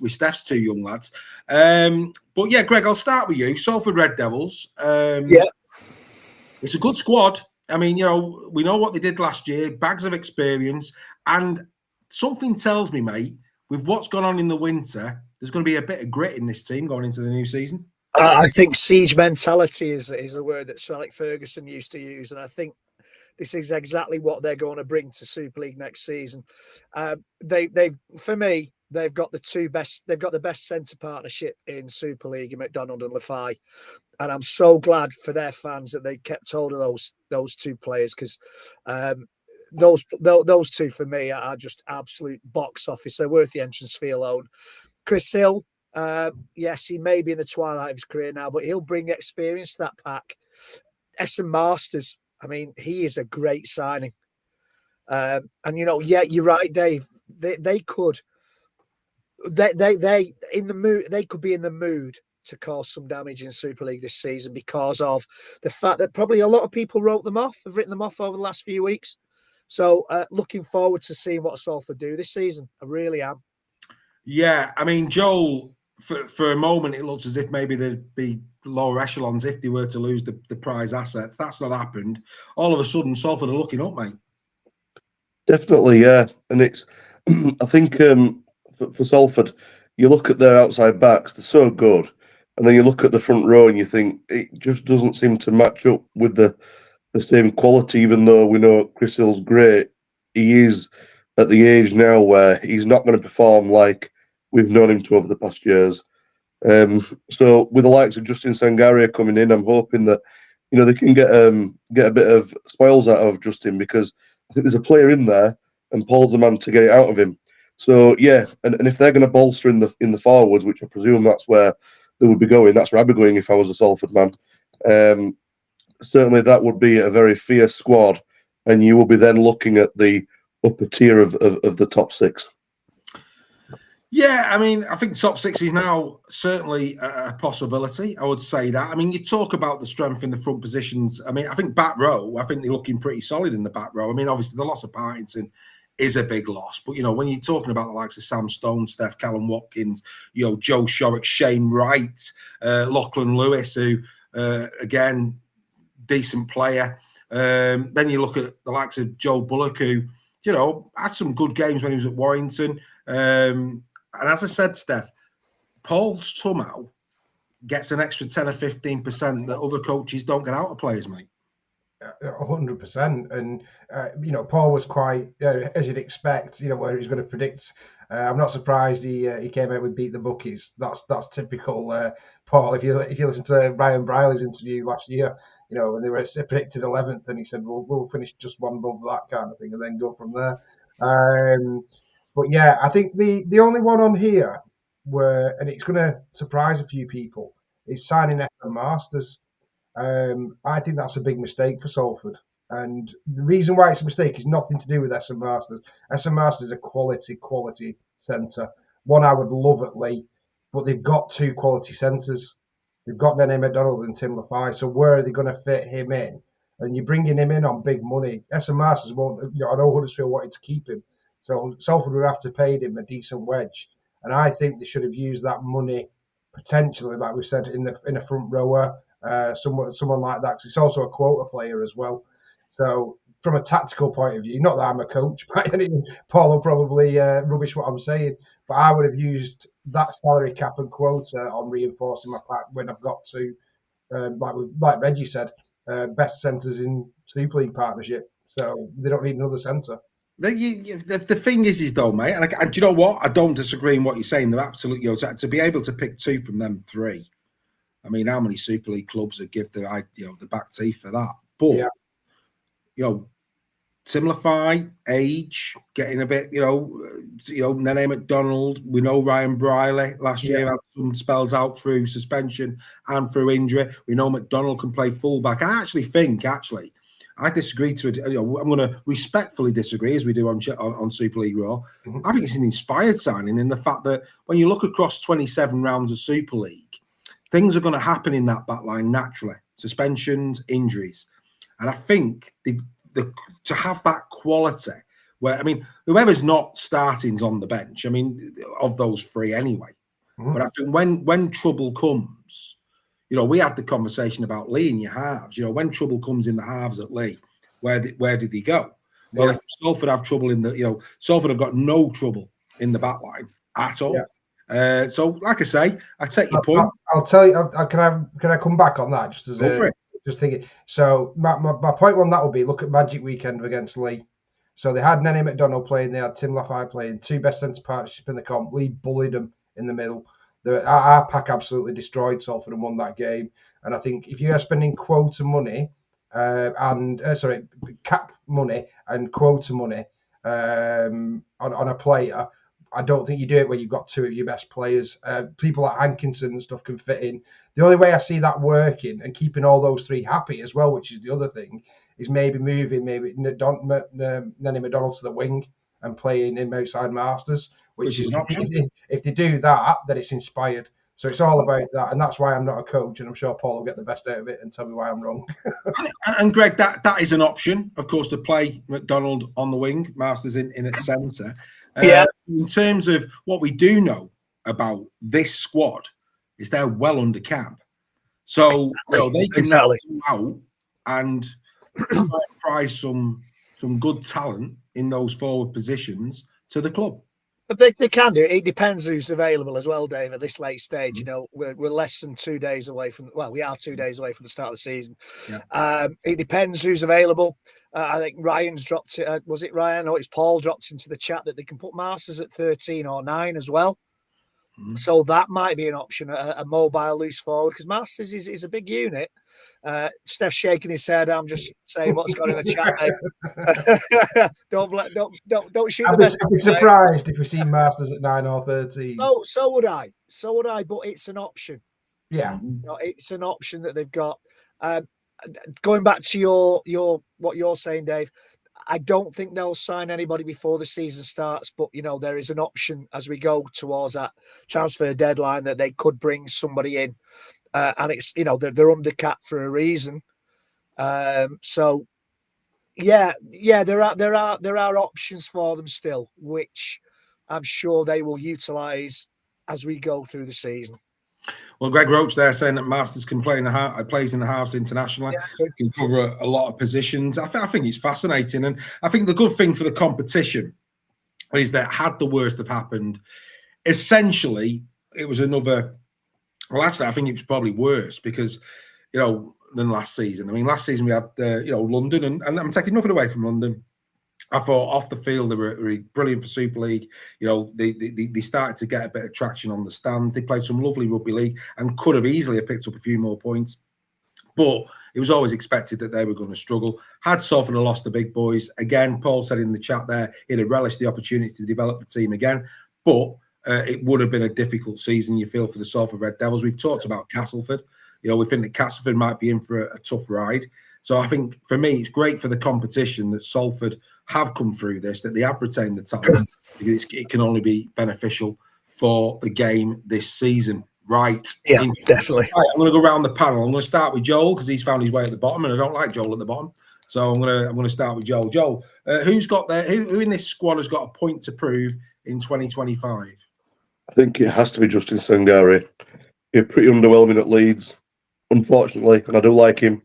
Steph's two young lads. But yeah, Greg, I'll start with you. Salford Red Devils. It's a good squad. We know what they did last year, bags of experience, and something tells me, mate, with what's gone on in the winter, there's going to be a bit of grit in this team going into the new season. I think siege mentality is a word that Sir Alex Ferguson used to use, and I think this is exactly what they're going to bring to Super League next season. For me, they've got the best centre partnership in Super League in McDonald and Lafay. And I'm so glad for their fans that they kept hold of those two players, because those two for me are just absolute box office. They're worth the entrance fee alone. Chris Hill, yes, he may be in the twilight of his career now, but he'll bring experience to that pack. Essen Masters, he is a great signing. And you're right, Dave. They could be in the mood to cause some damage in Super League this season because of the fact that probably a lot of people have written them off over the last few weeks. So looking forward to seeing what Salford do this season. I really am. Yeah, Joel, for a moment, it looks as if maybe there'd be lower echelons if they were to lose the prize assets. That's not happened. All of a sudden, Salford are looking up, mate. Definitely, yeah. And it's, I think for Salford, you look at their outside backs, they're so good. And then you look at the front row and you think it just doesn't seem to match up with the same quality, even though we know Chris Hill's great. He is at the age now where he's not going to perform like we've known him to over the past years. So with the likes of Justin Sangaria coming in, I'm hoping that they can get a bit of spoils out of Justin, because I think there's a player in there, and Paul's the man to get it out of him. So yeah, and if they're going to bolster in the forwards, which I presume that's where they would be going, that's where I'd be going if I was a Salford man. Certainly, that would be a very fierce squad, and you will be then looking at the upper tier of the top six. Yeah, I mean, I think top six is now certainly a possibility. I would say that. I mean, you talk about the strength in the front positions. I mean, I think back row, I think they're looking pretty solid in the back row. I mean, obviously, the loss of Partington is a big loss. But, when you're talking about the likes of Sam Stone, Steph, Callum Watkins, Joe Shorrock, Shane Wright, Lachlan Lewis, who, again, decent player. Then you look at the likes of Joe Bullock, who, had some good games when he was at Warrington. And as I said, Steph, Paul somehow gets an extra 10 or 15% that other coaches don't get out of players, mate. 100%. And, Paul was quite, as you'd expect, where he's going to predict. I'm not surprised he came out with beat the bookies. That's typical Paul. If you listen to Ryan Briley's interview last year, when they were predicted 11th, and he said, we'll finish just one above that kind of thing and then go from there. But yeah, I think the only one on here and it's going to surprise a few people, is signing Evan Masters. I think that's a big mistake for Salford. And the reason why it's a mistake is nothing to do with Evan Masters. Evan Masters is a quality centre. One I would love at Leigh, but they've got two quality centres. They've got Nene McDonald and Tim Lafai. So where are they going to fit him in? And you're bringing him in on big money. Evan Masters won't, I know Huddersfield wanted to keep him. So Salford would have to pay him a decent wedge. And I think they should have used that money potentially, like we said, in a front rower, someone like that, because it's also a quota player as well. So from a tactical point of view, not that I'm a coach, but Paul will probably rubbish what I'm saying, but I would have used that salary cap and quota on reinforcing my pack when I've got to, like Reggie said, best centres in Super League partnership. So they don't need another centre. The thing is though, mate, and do you know what? I don't disagree in what you're saying. They're absolutely, to be able to pick two from them three. I mean, how many Super League clubs would give the back teeth for that? But Tim Lafai, age, getting a bit, Nene McDonald. We know Ryan Briley last year had some spells out through suspension and through injury. We know McDonald can play fullback. I actually think, I disagree to it. I'm going to respectfully disagree, as we do on Super League Raw. Mm-hmm. I think it's an inspired signing in the fact that when you look across 27 rounds of Super League, things are going to happen in that back line naturally. Suspensions, injuries. And I think to have that quality where, I mean, whoever's not starting's on the bench. I mean, of those three anyway. Mm-hmm. But I think when trouble comes, we had the conversation about Leigh in your halves. When trouble comes in the halves at Leigh, where did he go? Well, if Salford have trouble Salford have got no trouble in the back line at all. Yeah. So, like I say, I take your point. I'll tell you. Can I come back on that just as just thinking? So my point on that will be, look at Magic Weekend against Leigh. So they had Nene McDonald playing, they had Tim Lafai playing, two best centre partnership in the comp. Leigh bullied them in the middle. Our pack absolutely destroyed Salford and won that game. And I think if you're spending quota money cap money and quota money on a player, I don't think you do it when you've got two of your best players. People like Hankinson and stuff can fit in. The only way I see that working and keeping all those three happy as well, which is the other thing, is maybe moving Nene McDonald to the wing and playing him outside Masters, which is an option. If they do that, then it's inspired. So it's all about that, and that's why I'm not a coach, and I'm sure Paul will get the best out of it and tell me why I'm wrong. and Greg, that is an option, of course, to play McDonald on the wing, Masters in its centre. In terms of what we do know about this squad, is they're well under cap. So they can now go out and prize some good talent in those forward positions to the club. But they can do it. It depends who's available as well, Dave, at this late stage. We're less than 2 days away from, we are 2 days away from the start of the season. Yeah. It depends who's available. I think Ryan's dropped it. Was it Ryan? Or it's Paul dropped into the chat that they can put Masters at 13 or 9 as well. So that might be an option, a mobile loose forward, because Masters is a big unit. Steph's shaking his head. I'm just saying what's going on in the chat, mate. don't shoot the best. I'd be surprised if we see Masters at 9 or 13. So would I. But it's an option. Yeah, it's an option that they've got. Going back to your what you're saying, Dave. I don't think they'll sign anybody before the season starts, but there is an option as we go towards that transfer deadline that they could bring somebody in, and it's they're under cap for a reason. So there are options for them still, which I'm sure they will utilise as we go through the season. Well, Greg Roach there saying that Masters can play in the house, plays in the house internationally, can cover a lot of positions. I think it's fascinating, and I think the good thing for the competition is that had the worst have happened, essentially it was another. Well, actually, I think it was probably worse because than last season. I mean, last season we had London, and I'm taking nothing away from London. I thought off the field they were brilliant for Super League. They started to get a bit of traction on the stands. They played some lovely rugby league and could have easily picked up a few more points. But it was always expected that they were going to struggle. Had Salford lost the big boys again, Paul said in the chat there, he'd have relished the opportunity to develop the team again. But it would have been a difficult season, you feel, for the Salford Red Devils. We've talked about Castleford. We think that Castleford might be in for a tough ride. So I think, for me, it's great for the competition that Salford have come through this, that they have retained the talent, because it can only be beneficial for the game this season. Right. Yeah, definitely. Right, I'm going to go around the panel. I'm going to start with Joel because he's found his way at the bottom, and I don't like Joel at the bottom. So I'm going to start with Joel. Joel, who's got there? Who in this squad has got a point to prove in 2025? I think it has to be Justin Sangari. He's pretty underwhelming at Leeds, unfortunately, and I do like him.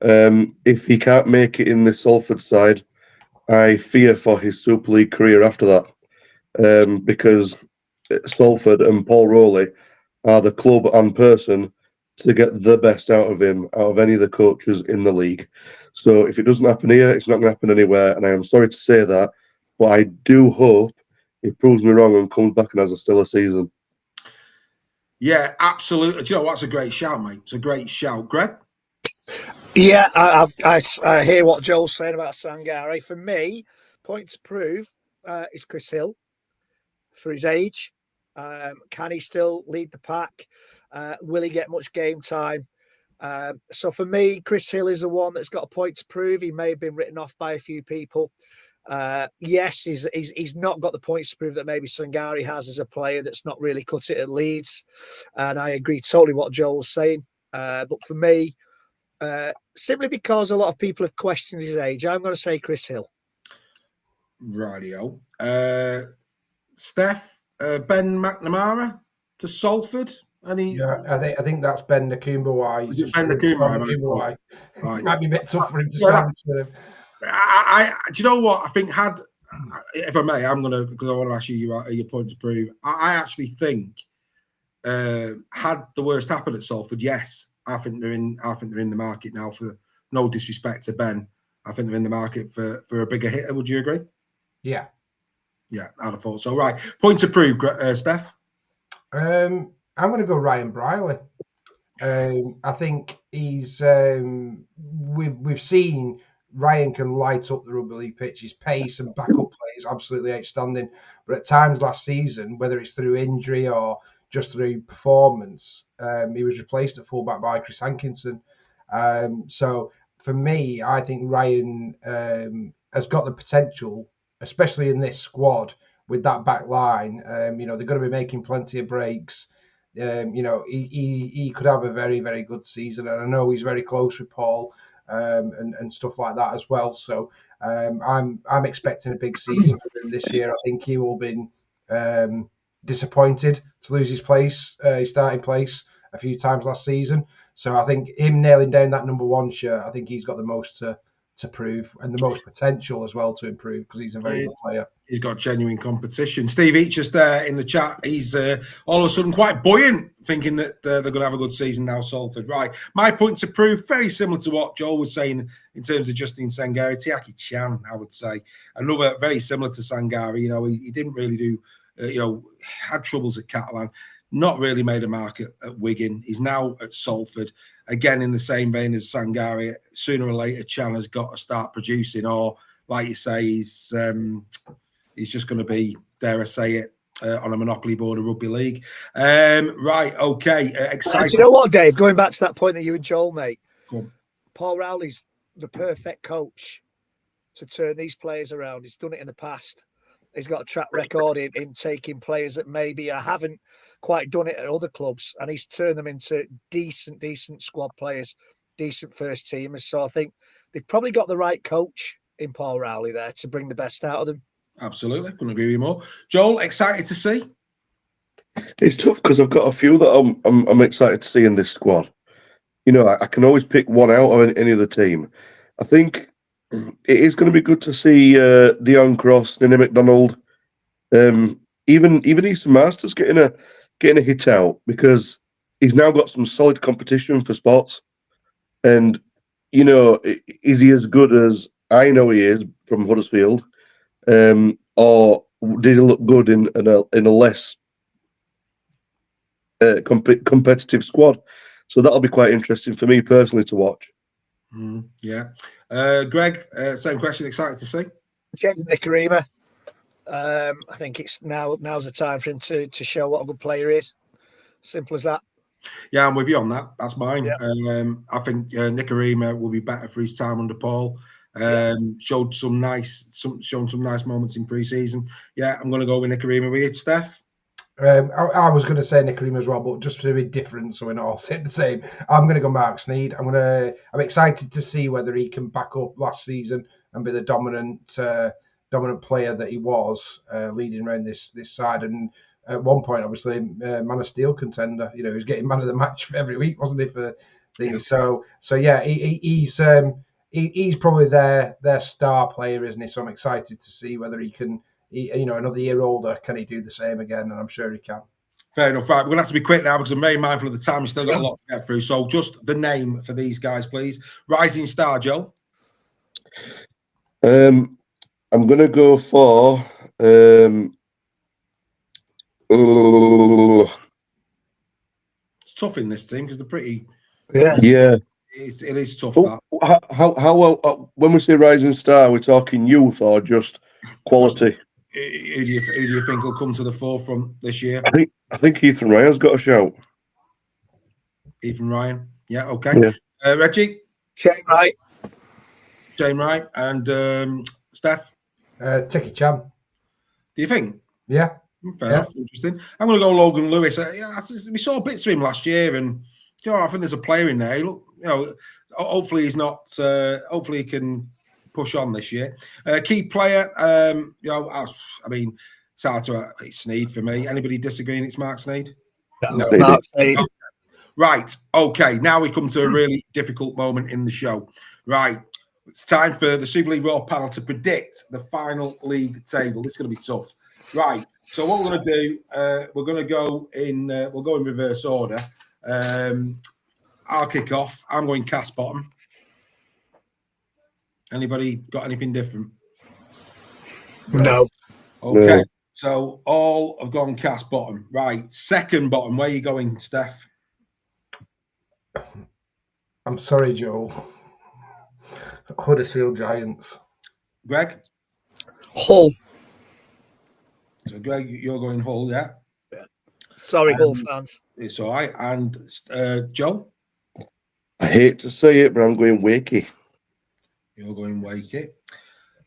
If he can't make it in the Salford side, I fear for his Super League career after that, because Salford and Paul Rowley are the club and person to get the best out of him, out of any of the coaches in the league. So if it doesn't happen here, it's not going to happen anywhere. And I am sorry to say that, but I do hope he proves me wrong and comes back and has a stellar season. Yeah, absolutely. Do you know what's a great shout, mate? It's a great shout. Greg? Yeah, I hear what Joel's saying about Sangari. For me, point to prove is Chris Hill for his age. Can he still lead the pack? Will he get much game time? So for me, Chris Hill is the one that's got a point to prove. He may have been written off by a few people. Yes, he's not got the points to prove that maybe Sangari has as a player that's not really cut it at Leeds. And I agree totally what Joel's saying. But for me, simply because a lot of people have questioned his age, I'm going to say Chris Hill. Rightio. Steph, Ben McNamara to Salford. Yeah, I think that's Ben Nakumba. Ben Nakumba. It might be a bit tough for him to transfer. Do you know what? I think if I may, I'm going to, because I want to ask you your point to prove. I actually think had the worst happened at Salford, yes, I think they're in the market now. For no disrespect to Ben, I think they're in the market for a bigger hitter. Would you agree? Yeah. Yeah, I'd have thought so. Right, point to prove, Steph. I'm going to go Ryan Briley. I think he's. We've seen Ryan can light up the rugby league pitch. His pace and backup play is absolutely outstanding. But at times last season, whether it's through injury or just through performance, he was replaced at fullback by Chris Hankinson. So for me, I think Ryan has got the potential, especially in this squad with that back line. They're going to be making plenty of breaks. He could have a very, very good season, and I know he's very close with Paul and stuff like that as well. So I'm expecting a big season for him this year. I think he will be disappointed to lose his starting place a few times last season. So I think him nailing down that number one shirt, I think he's got the most to prove and the most potential as well to improve, because he's a very good player. He's got genuine competition. Steve Eachus there in the chat. He's all of a sudden quite buoyant, thinking that they're going to have a good season now, Salford. Right. My point to prove, very similar to what Joel was saying in terms of Justin Sangari. Tiaki Chan, I would say. Another very similar to Sangari. He didn't really do had troubles at Catalan, not really made a mark at Wigan. He's now at Salford. Again, in the same vein as Sangari, sooner or later, Chan has got to start producing, or like you say, he's just going to be, dare I say it, on a monopoly board of rugby league. Right, okay. Exciting. Do you know what, Dave? Going back to that point that you and Joel made, Cool. Paul Rowley's the perfect coach to turn these players around. He's done it in the past. He's got a track record in taking players that maybe haven't quite done it at other clubs, and he's turned them into decent squad players, decent first teamers. So I think they've probably got the right coach in Paul Rowley there to bring the best out of them. Absolutely, couldn't agree with you more. Joel, excited to see? It's tough because I've got a few that I'm excited to see in this squad. I can always pick one out of any other team. I think it is going to be good to see Dion Cross, Nini McDonald, even Easton Masters getting a hit out, because he's now got some solid competition for spots. And is he as good as I know he is from Huddersfield, or did he look good in a less competitive squad? So that'll be quite interesting for me personally to watch. Yeah. Greg, same question. Excited to see? James Nicarima. I think it's now's the time for him to show what a good player he is. Simple as that. Yeah, I'm with you on that. That's mine. Yeah. I think Nicarima will be better for his time under Paul. Showed some nice moments in pre-season. Yeah, I'm going to go with Nicarima. With you, Steph? I was going to say Nicarima as well, but just to be different, so we're not all saying the same. I'm going to go Mark Sneed. I'm excited to see whether he can back up last season and be the dominant player that he was, leading around this side. And at one point, obviously, Man of Steel contender. He was getting man of the match every week, wasn't he? For things. So yeah, he's probably their star player, isn't he? So I'm excited to see whether he can. Another year older, can he do the same again? And I'm sure he can. Fair enough. Right, we're going to have to be quick now because I'm very mindful of the time. We've still got a lot to get through. So just the name for these guys, please. Rising star, Joe. I'm going to go for... It's tough in this team because they're pretty... Yeah. It is tough. Well, that. How well, when we say rising star, we're talking youth or just quality? Who do you think will come to the forefront this year? I think Ethan Ryan's got a shout. Ethan Ryan. Yeah, okay. Yeah. Reggie? Shane Wright. Shane Wright. And Steph? Tiki Chan. Do you think? Yeah. Fair enough. Interesting. I'm going to go Logan Lewis. We saw bits of him last year, and I think there's a player in there. Hopefully he's not. Hopefully he can push on this year. Key player. I mean, it's hard to. It's Sneed for me. Anybody disagreeing? It's Mark Sneed. No. Mark Sneed. Okay. Right. Okay. Now we come to a really difficult moment in the show. Right. It's time for the Super League Raw panel to predict the final league table. This is going to be tough. Right. So what we're going to do, we're going to go in. We'll go in reverse order. I'll kick off. I'm going cast bottom. Anybody got anything different? No. Okay. No. So all have gone cast bottom. Right. Second bottom. Where are you going, Steph? I'm sorry, Joel. Huddersfield Giants. Greg? Hull. So Greg, you're going Hull, yeah? Sorry, Hull fans. It's all right. And Joe? I hate to say it, but I'm going Wakey. You're going Wakey.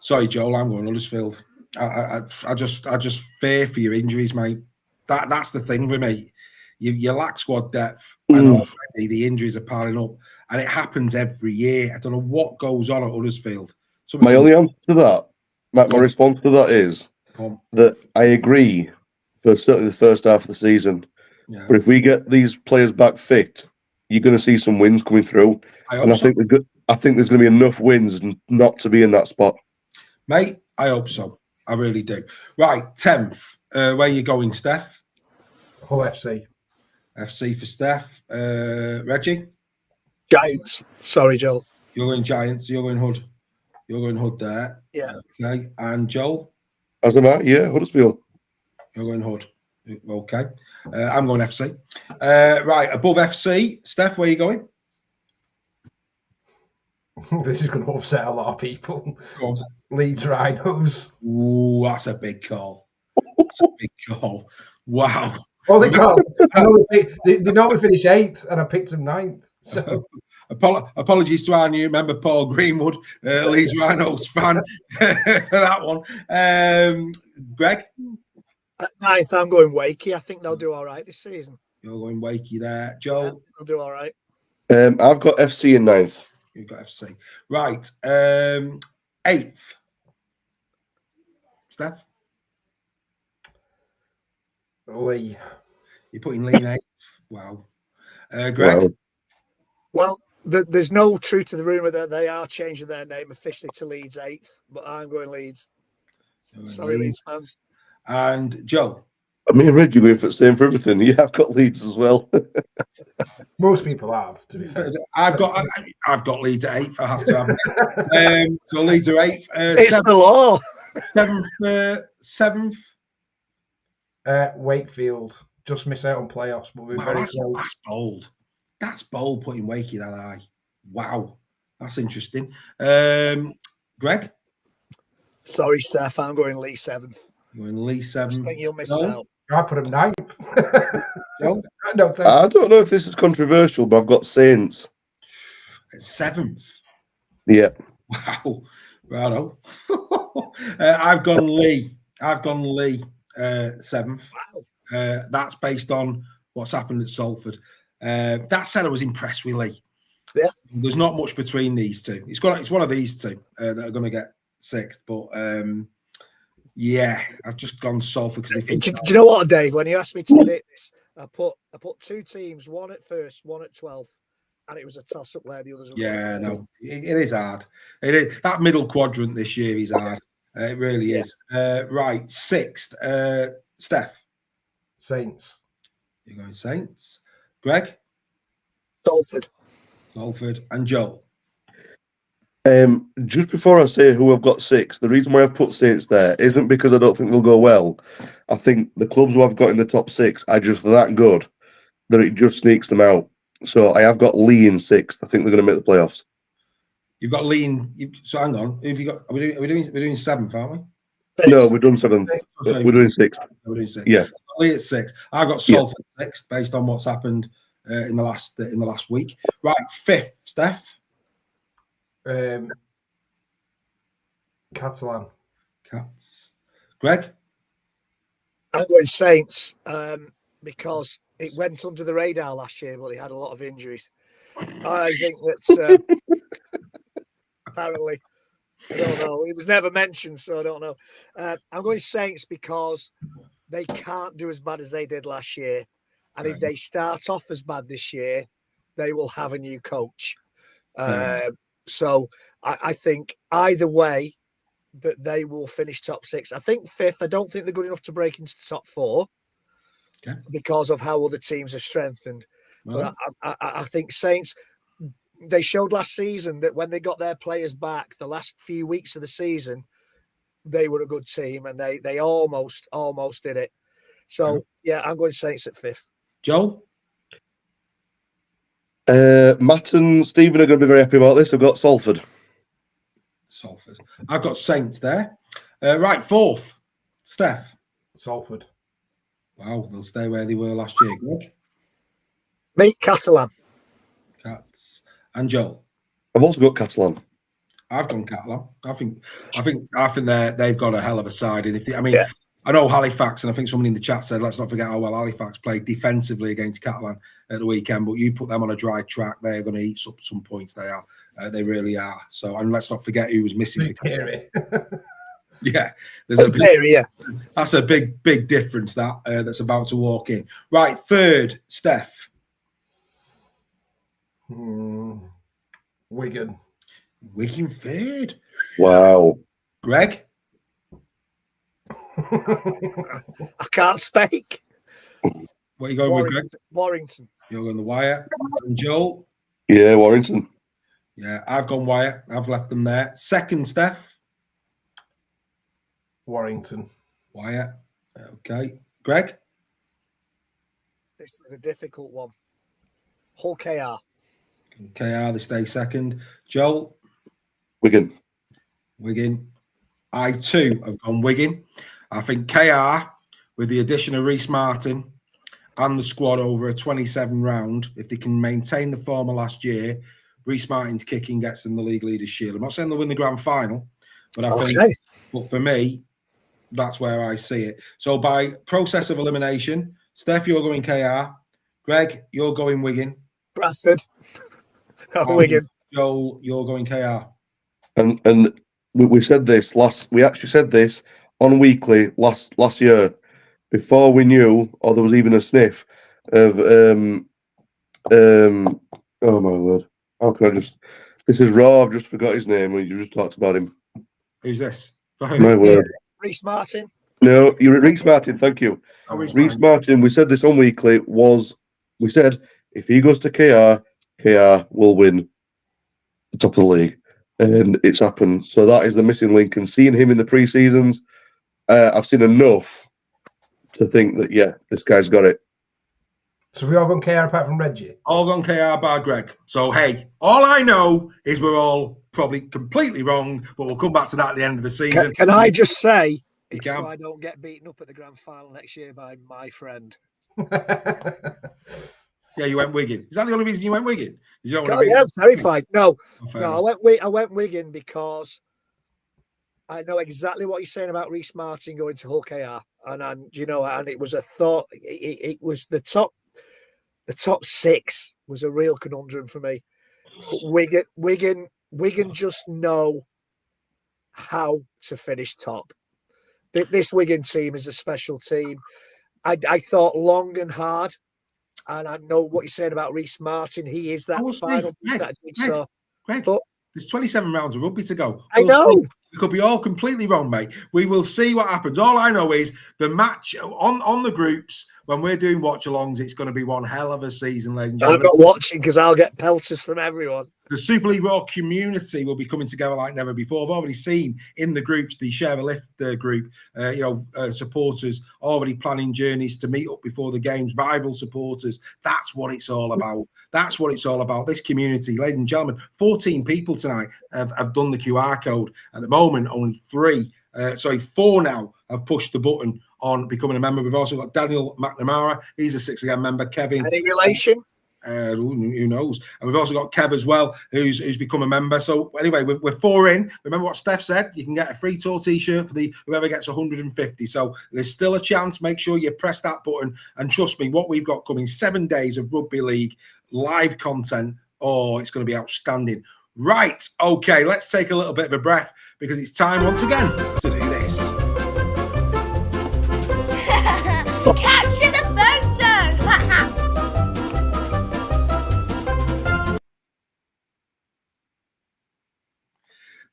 Sorry, Joel, I'm going Huddersfield. I just fear for your injuries, mate. That's the thing with me. You lack squad depth, and already the injuries are piling up, and it happens every year. I don't know what goes on at Huddersfield. My only answer to that, my response to that is that I agree for certainly the first half of the season. Yeah. But if we get these players back fit, you're going to see some wins coming through, I think there's going to be enough wins not to be in that spot. Mate, I hope so. I really do. Right, 10th. Where are you going, Steph? Hull FC. FC for Steph. Reggie? Giants. Sorry, Joel. You're going Giants. You're going Hood. You're going Hood there. Yeah. Okay. And Joel? As am I. Yeah, Huddersfield. You're going Hood. Okay. I'm going FC. Right, above FC, Steph, where are you going? This is going to upset a lot of people. Go on. Leeds Rhinos. Ooh, that's a big call. That's a big call. Wow. Oh, they can't. I know they normally finish 8th, and I picked them 9th. So apologies to our new member, Paul Greenwood, Leeds Rhinos fan, for that one. Greg? At 9th, I'm going Wakey. I think they'll do all right this season. You're going Wakey there. Joe? Yeah, they'll do all right. I've got FC in 9th. You've got FC. Right. 8th. Steph? Lee. You're putting Lee in 8th? Wow. Greg? Wow. Well, there's no truth to the rumour that they are changing their name officially to Leeds 8th, but I'm going Leeds. Sorry, Leeds fans. And Joe? I mean, Red, you're going for the same for everything. Yeah, I've got Leeds as well. Most people have, to be fair. I've got Leeds at 8th. I have to have. So Leeds are 8th. It's the law. 7th. Wakefield. Just miss out on playoffs, but we're very close. That's bold. That's bold putting Wakey that high. Wow. That's interesting. Greg? Sorry, Steph. I'm going Lee 7th. You're in Lee 7th. I think you'll miss out. I put him 9th. Joe? No, I don't know if this is controversial, but I've got Saints. 7th. Yeah. Wow. Righto. I've gone Lee. 7th. Wow. That's based on what's happened at Salford. That said, I was impressed with Lee. Yeah. There's not much between these two. It's one of these two that are going to get 6th. But yeah, I've just gone Salford because they. Do you know what, Dave? When you asked me to predict this, I put 2 teams, one at 1st, one at 12th, and it was a toss up where the others. Yeah, no, it is hard. It is that middle quadrant this year is hard. It really is. Right, 6th. Steph. Saints. You're going Saints. Greg. Salford and Joel. Just before I say who I've got 6th, the reason why I've put Saints there isn't because I don't think they'll go well. I think the clubs who I've got in the top 6 are just that good that it just sneaks them out. So I have got Lee in 6th. I think they're going to make the playoffs. You've got Lee in. So hang on. Who have you got? We're doing 7th, aren't we? No, we've done 7th. Okay. We're doing 6th. We're doing 6th. Yeah. Lee at 6th. I've got Salford 6th based on what's happened in the last week. Right, 5th, Steph. Catalan. Cats. Greg. I'm going Saints because it went under the radar last year, but they had a lot of injuries. I think that apparently, I don't know. It was never mentioned, so I don't know. I'm going Saints because they can't do as bad as they did last year. And if they start off as bad this year, they will have a new coach. So I think either way that they will finish top 6. I think 5th. I don't think they're good enough to break into the top 4 because of how other teams are strengthened. But I think Saints, they showed last season that when they got their players back, the last few weeks of the season, they were a good team and they almost did it. So, yeah, I'm going Saints at 5th. Joel? Matt and Stephen are going to be very happy about this. I've got Salford. I've got Saints there. Right, 4th. Steph? Salford. Wow, they'll stay where they were last year. Greg? Me, Catalan. Cats. And Joel? I've also got Catalan. I've gone Catalan. I think they've got a hell of a side. And I know Halifax, and I think someone in the chat said, let's not forget how well Halifax played defensively against Catalan at the weekend. But you put them on a dry track, they're going to eat up some points. They are. They really are. So, and let's not forget who was missing. Yeah, that's a big difference that's about to walk in. Right, 3rd, Steph. Wigan 3rd. Wow. Greg. I can't speak. What are you going with, Greg? Warrington. You're going the Wire. And Joel? Yeah, Warrington. Yeah, I've gone Wire. I've left them there. 2nd, Steph. Warrington. Wire. Okay. Greg? This was a difficult one. Hull KR. KR, they stay second. Joel? Wigan. Wigan. I too have gone Wigan. I think KR, with the addition of Reece Martin and the squad over a 27 round, if they can maintain the form of last year, Reece Martin's kicking gets them the league leaders shield. I'm not saying they'll win the grand final, but I think, but for me, that's where I see it. So by process of elimination, Steph, you're going KR. Greg, you're going Wigan. Bradford. Wigan. Joel, you're going KR. And we said this we actually said this on Weekly last year, before we knew, or there was even a sniff of oh my word, how can I this is Raw, I've just forgot his name when you just talked about him. Who's this? For who? My word. Reece Martin. No, you're Reece Martin, thank you. Oh, Reece Martin, we said this on Weekly, we said if he goes to KR will win the top of the league. And it's happened. So that is the missing link. And seeing him in the pre-seasons, I've seen enough to think that, yeah, this guy's got it. So we all gone KR apart from Reggie? All gone KR by Greg. So, hey, all I know is we're all probably completely wrong, but we'll come back to that at the end of the season. Can I just say, it's can. so I don't get beaten up at the grand final next year by my friend. Yeah, you went Wigan. Is that the only reason you went Wigan? You don't Yeah, I'm terrified. No, enough. I went Wigan because I know exactly what you're saying about Reece Martin going to Hull KR, and you know, and it was a thought. It was the top six was a real conundrum for me. But Wigan just know how to finish top. This Wigan team is a special team. I thought long and hard. And I know what you're saying about Reece Martin. He is that final piece. Greg, but there's 27 rounds of rugby to go. I know. We could be all completely wrong, mate. We will see what happens. All I know is the match on the groups, when we're doing watch-alongs, it's going to be one hell of a season, ladies and gentlemen. I'm not watching because I'll get pelters from everyone. The Super League Raw community will be coming together like never before. I've already seen in the groups, the Share a Lift group, supporters already planning journeys to meet up before the games, rival supporters. That's what it's all about. That's what it's all about. This community, ladies and gentlemen, 14 people tonight have done the QR code. At the moment, only 4 now have pushed the button on becoming a member. We've also got Daniel McNamara. He's a 6 again member. Kevin. Any relation? Who knows? And we've also got Kev as well, who's become a member. So anyway, we're 4 in. Remember what Steph said? You can get a free tour t-shirt for whoever gets 150. So there's still a chance. Make sure you press that button. And trust me, what we've got coming, 7 days of rugby league live content. Oh, it's going to be outstanding. Right. Okay, let's take a little bit of a breath because it's time once again to do this. Capture the photo!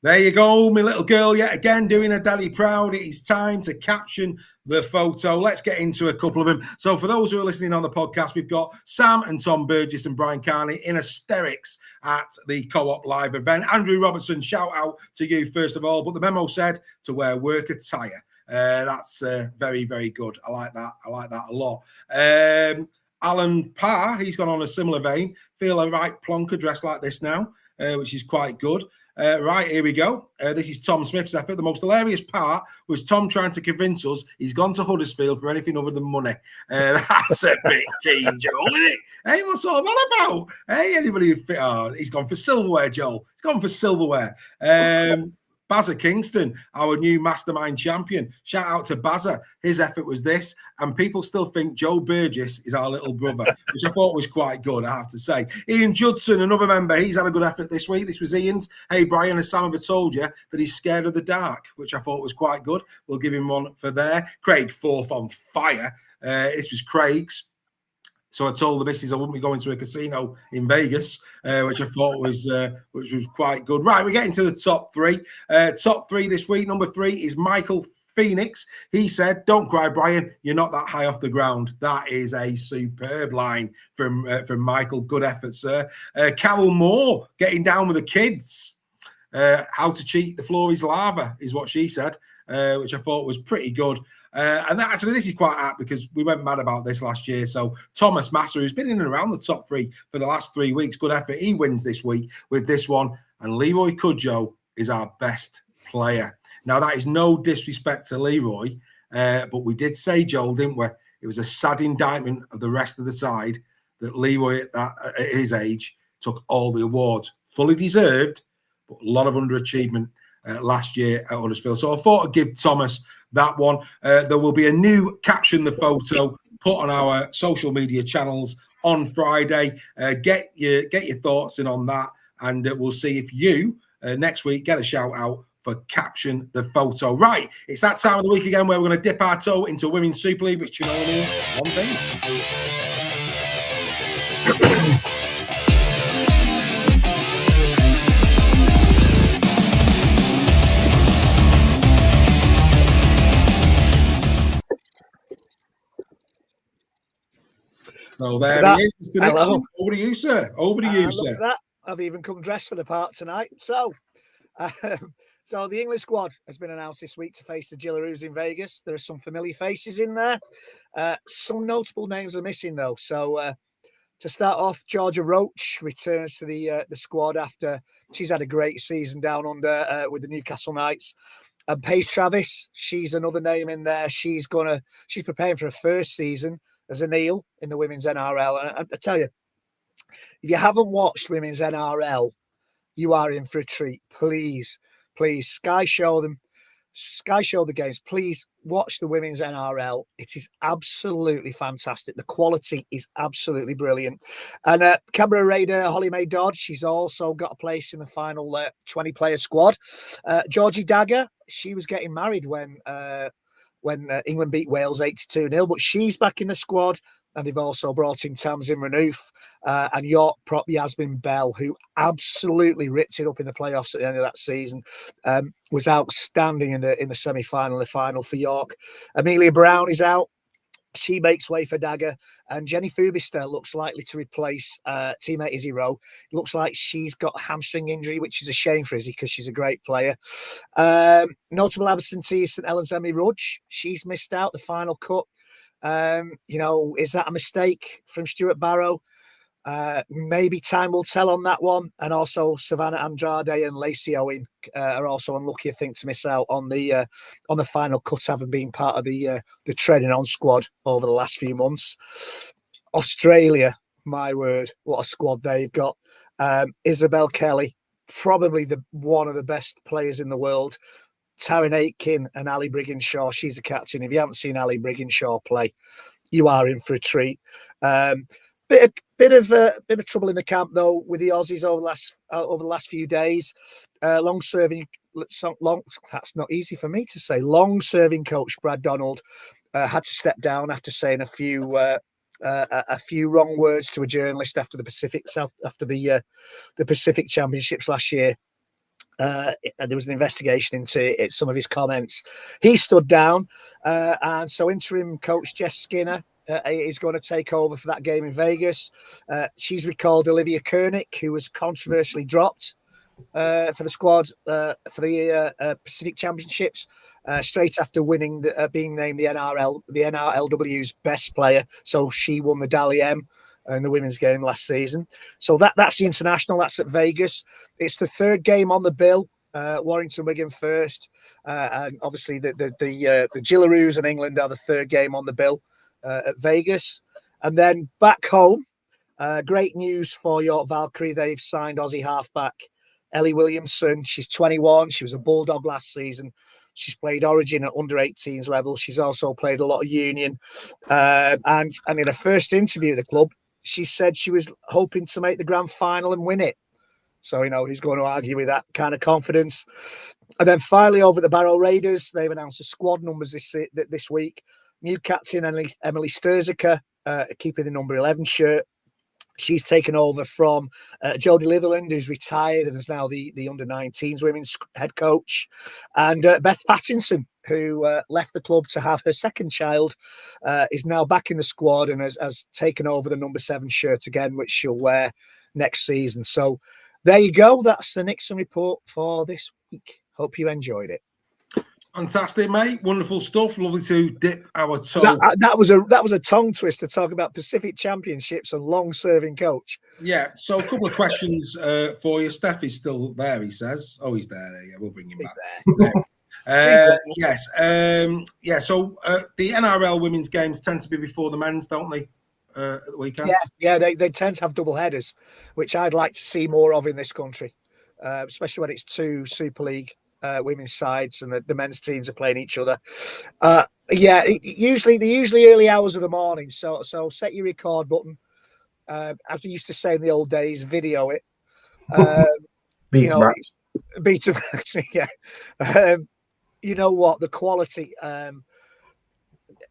There you go, my little girl, yet again doing her daddy proud. It is time to caption the photo. Let's get into a couple of them. So for those who are listening on the podcast, we've got Sam and Tom Burgess and Brian Carney in hysterics at the Co-op Live event. Andrew Robertson, shout out to you first of all, but the memo said to wear work attire. That's very, very good. I like that. I like that a lot. Alan Parr, he's gone on a similar vein. Feel a right plonker dressed like this now, which is quite good. Right, here we go. This is Tom Smith's effort. The most hilarious part was Tom trying to convince us he's gone to Huddersfield for anything other than money. That's a bit keen, Joel, isn't it? Hey, what's all that about? Hey, anybody who fit? Oh, he's gone for silverware, Joel. He's gone for silverware. Bazza Kingston, our new Mastermind champion. Shout out to Bazza. His effort was this, and people still think Joe Burgess is our little brother, which I thought was quite good, I have to say. Ian Judson, another member, he's had a good effort this week. This was Ian's. Hey, Brian, as Sam ever told you that he's scared of the dark, which I thought was quite good. We'll give him one for there. Craig, 4th on fire. This was Craig's. So I told the missus I wouldn't be going to a casino in Vegas, which I thought was quite good. Right, we're getting to the top 3. Top 3 this week. Number 3 is Michael Phoenix. He said, "Don't cry, Brian. You're not that high off the ground." That is a superb line from Michael. Good effort, sir. Carol Moore getting down with the kids. How to cheat the floor is lava is what she said, which I thought was pretty good. And actually, this is quite apt because we went mad about this last year. So Thomas Massa, who's been in and around the top 3 for the last 3 weeks, good effort. He wins this week with this one. And Leroy Cudjoe is our best player. Now, that is no disrespect to Leroy, but we did say, Joel, didn't we? It was a sad indictment of the rest of the side that Leroy, at his age, took all the awards. Fully deserved, but a lot of underachievement last year at Huddersfield. So I thought I'd give Thomas that one. There will be a new Caption the Photo put on our social media channels on Friday. Get your thoughts in on that, and we'll see if you next week get a shout out for Caption the Photo. Right, it's that time of the week again where we're going to dip our toe into Women's Super League, which you know only one thing. So there he is, Mr. Nixon. Over to you, sir. Over to you, sir. Look at that. I've even come dressed for the part tonight. So, so the England squad has been announced this week to face the Gillaroos in Vegas. There are some familiar faces in there. Some notable names are missing, though. So, to start off, Georgia Roach returns to the squad after she's had a great season down under with the Newcastle Knights. And Paige Travis, she's another name in there. She's preparing for her first season as a Neil in the women's NRL. And I tell you, if you haven't watched women's NRL, you are in for a treat. Please, Sky Show the games. Please watch the women's NRL. It is absolutely fantastic. The quality is absolutely brilliant. And Canberra Raider Holly Mae Dodd, she's also got a place in the final 20-player squad. Georgie Dagger, she was getting married when England beat Wales 82-0, but she's back in the squad. And they've also brought in Tamsin Renouf and York prop Yasmin Bell, who absolutely ripped it up in the playoffs at the end of that season. Was outstanding in the semi-final, the final for York. Amelia Brown is out. She makes way for Dagger. And Jenny Fubister looks likely to replace teammate Izzy Rowe. It looks like she's got a hamstring injury, which is a shame for Izzy because she's a great player. Notable absentee is St Helens Emmy Rudge. She's missed out the final cut. Is that a mistake from Stuart Barrow? Maybe time will tell on that one. And also Savannah Andrade and Lacey Owen are also unlucky, I think, to miss out on the final cut, having been part of the training on squad over the last few months. Australia, my word, what a squad they've got. Isabel Kelly, probably one of the best players in the world. Taryn Aitken and Ali Brigginshaw, she's a captain. If you haven't seen Ali Brigginshaw play, you are in for a treat. Bit of trouble in the camp though with the Aussies over the last few days. Long-serving, that's not easy for me to say. Long-serving coach Brad Donald had to step down after saying a few wrong words to a journalist after the Pacific Championships last year. And there was an investigation into some of his comments. He stood down, and so interim coach Jess Skinner is going to take over for that game in Vegas. She's recalled Olivia Koenig, who was controversially dropped for the squad for the Pacific Championships straight after winning, being named the NRLW's best player. So she won the Dally M in the women's game last season. So that's the international. That's at Vegas. It's the third game on the bill. Warrington Wigan first, and obviously the Gillaroos and England are the third game on the bill at Vegas. And then back home, great news for York Valkyrie. They've signed Aussie halfback Ellie Williamson. She's 21. She was a Bulldog last season. She's played Origin at under 18s level. She's also played a lot of Union. And in her first interview at the club, she said she was hoping to make the grand final and win it. So, who's going to argue with that kind of confidence? And then finally, over at the Barrow Raiders, they've announced the squad numbers this week. New captain Emily Sturziker, keeping the number 11 shirt. She's taken over from Jodie Litherland, who's retired and is now the under-19s women's head coach. And Beth Pattinson, who left the club to have her second child, is now back in the squad and has taken over the number 7 shirt again, which she'll wear next season. So there you go. That's the Nixon Report for this week. Hope you enjoyed it. Fantastic, mate. Wonderful stuff. Lovely to dip our toe. That was a tongue twister talking about Pacific Championships and long-serving coach. Yeah. So a couple of questions for you. Steph is still there, he says. Oh, he's there. There you go. We'll bring him back. Yes. Yeah. So the NRL women's games tend to be before the men's, don't they? At the weekend. Yeah. They tend to have double headers, which I'd like to see more of in this country, especially when it's two Super League women's sides and the men's teams are playing each other. Usually early hours of the morning. So set your record button, as they used to say in the old days. Video it. Betamax. Betamax. Yeah. You know what? The quality.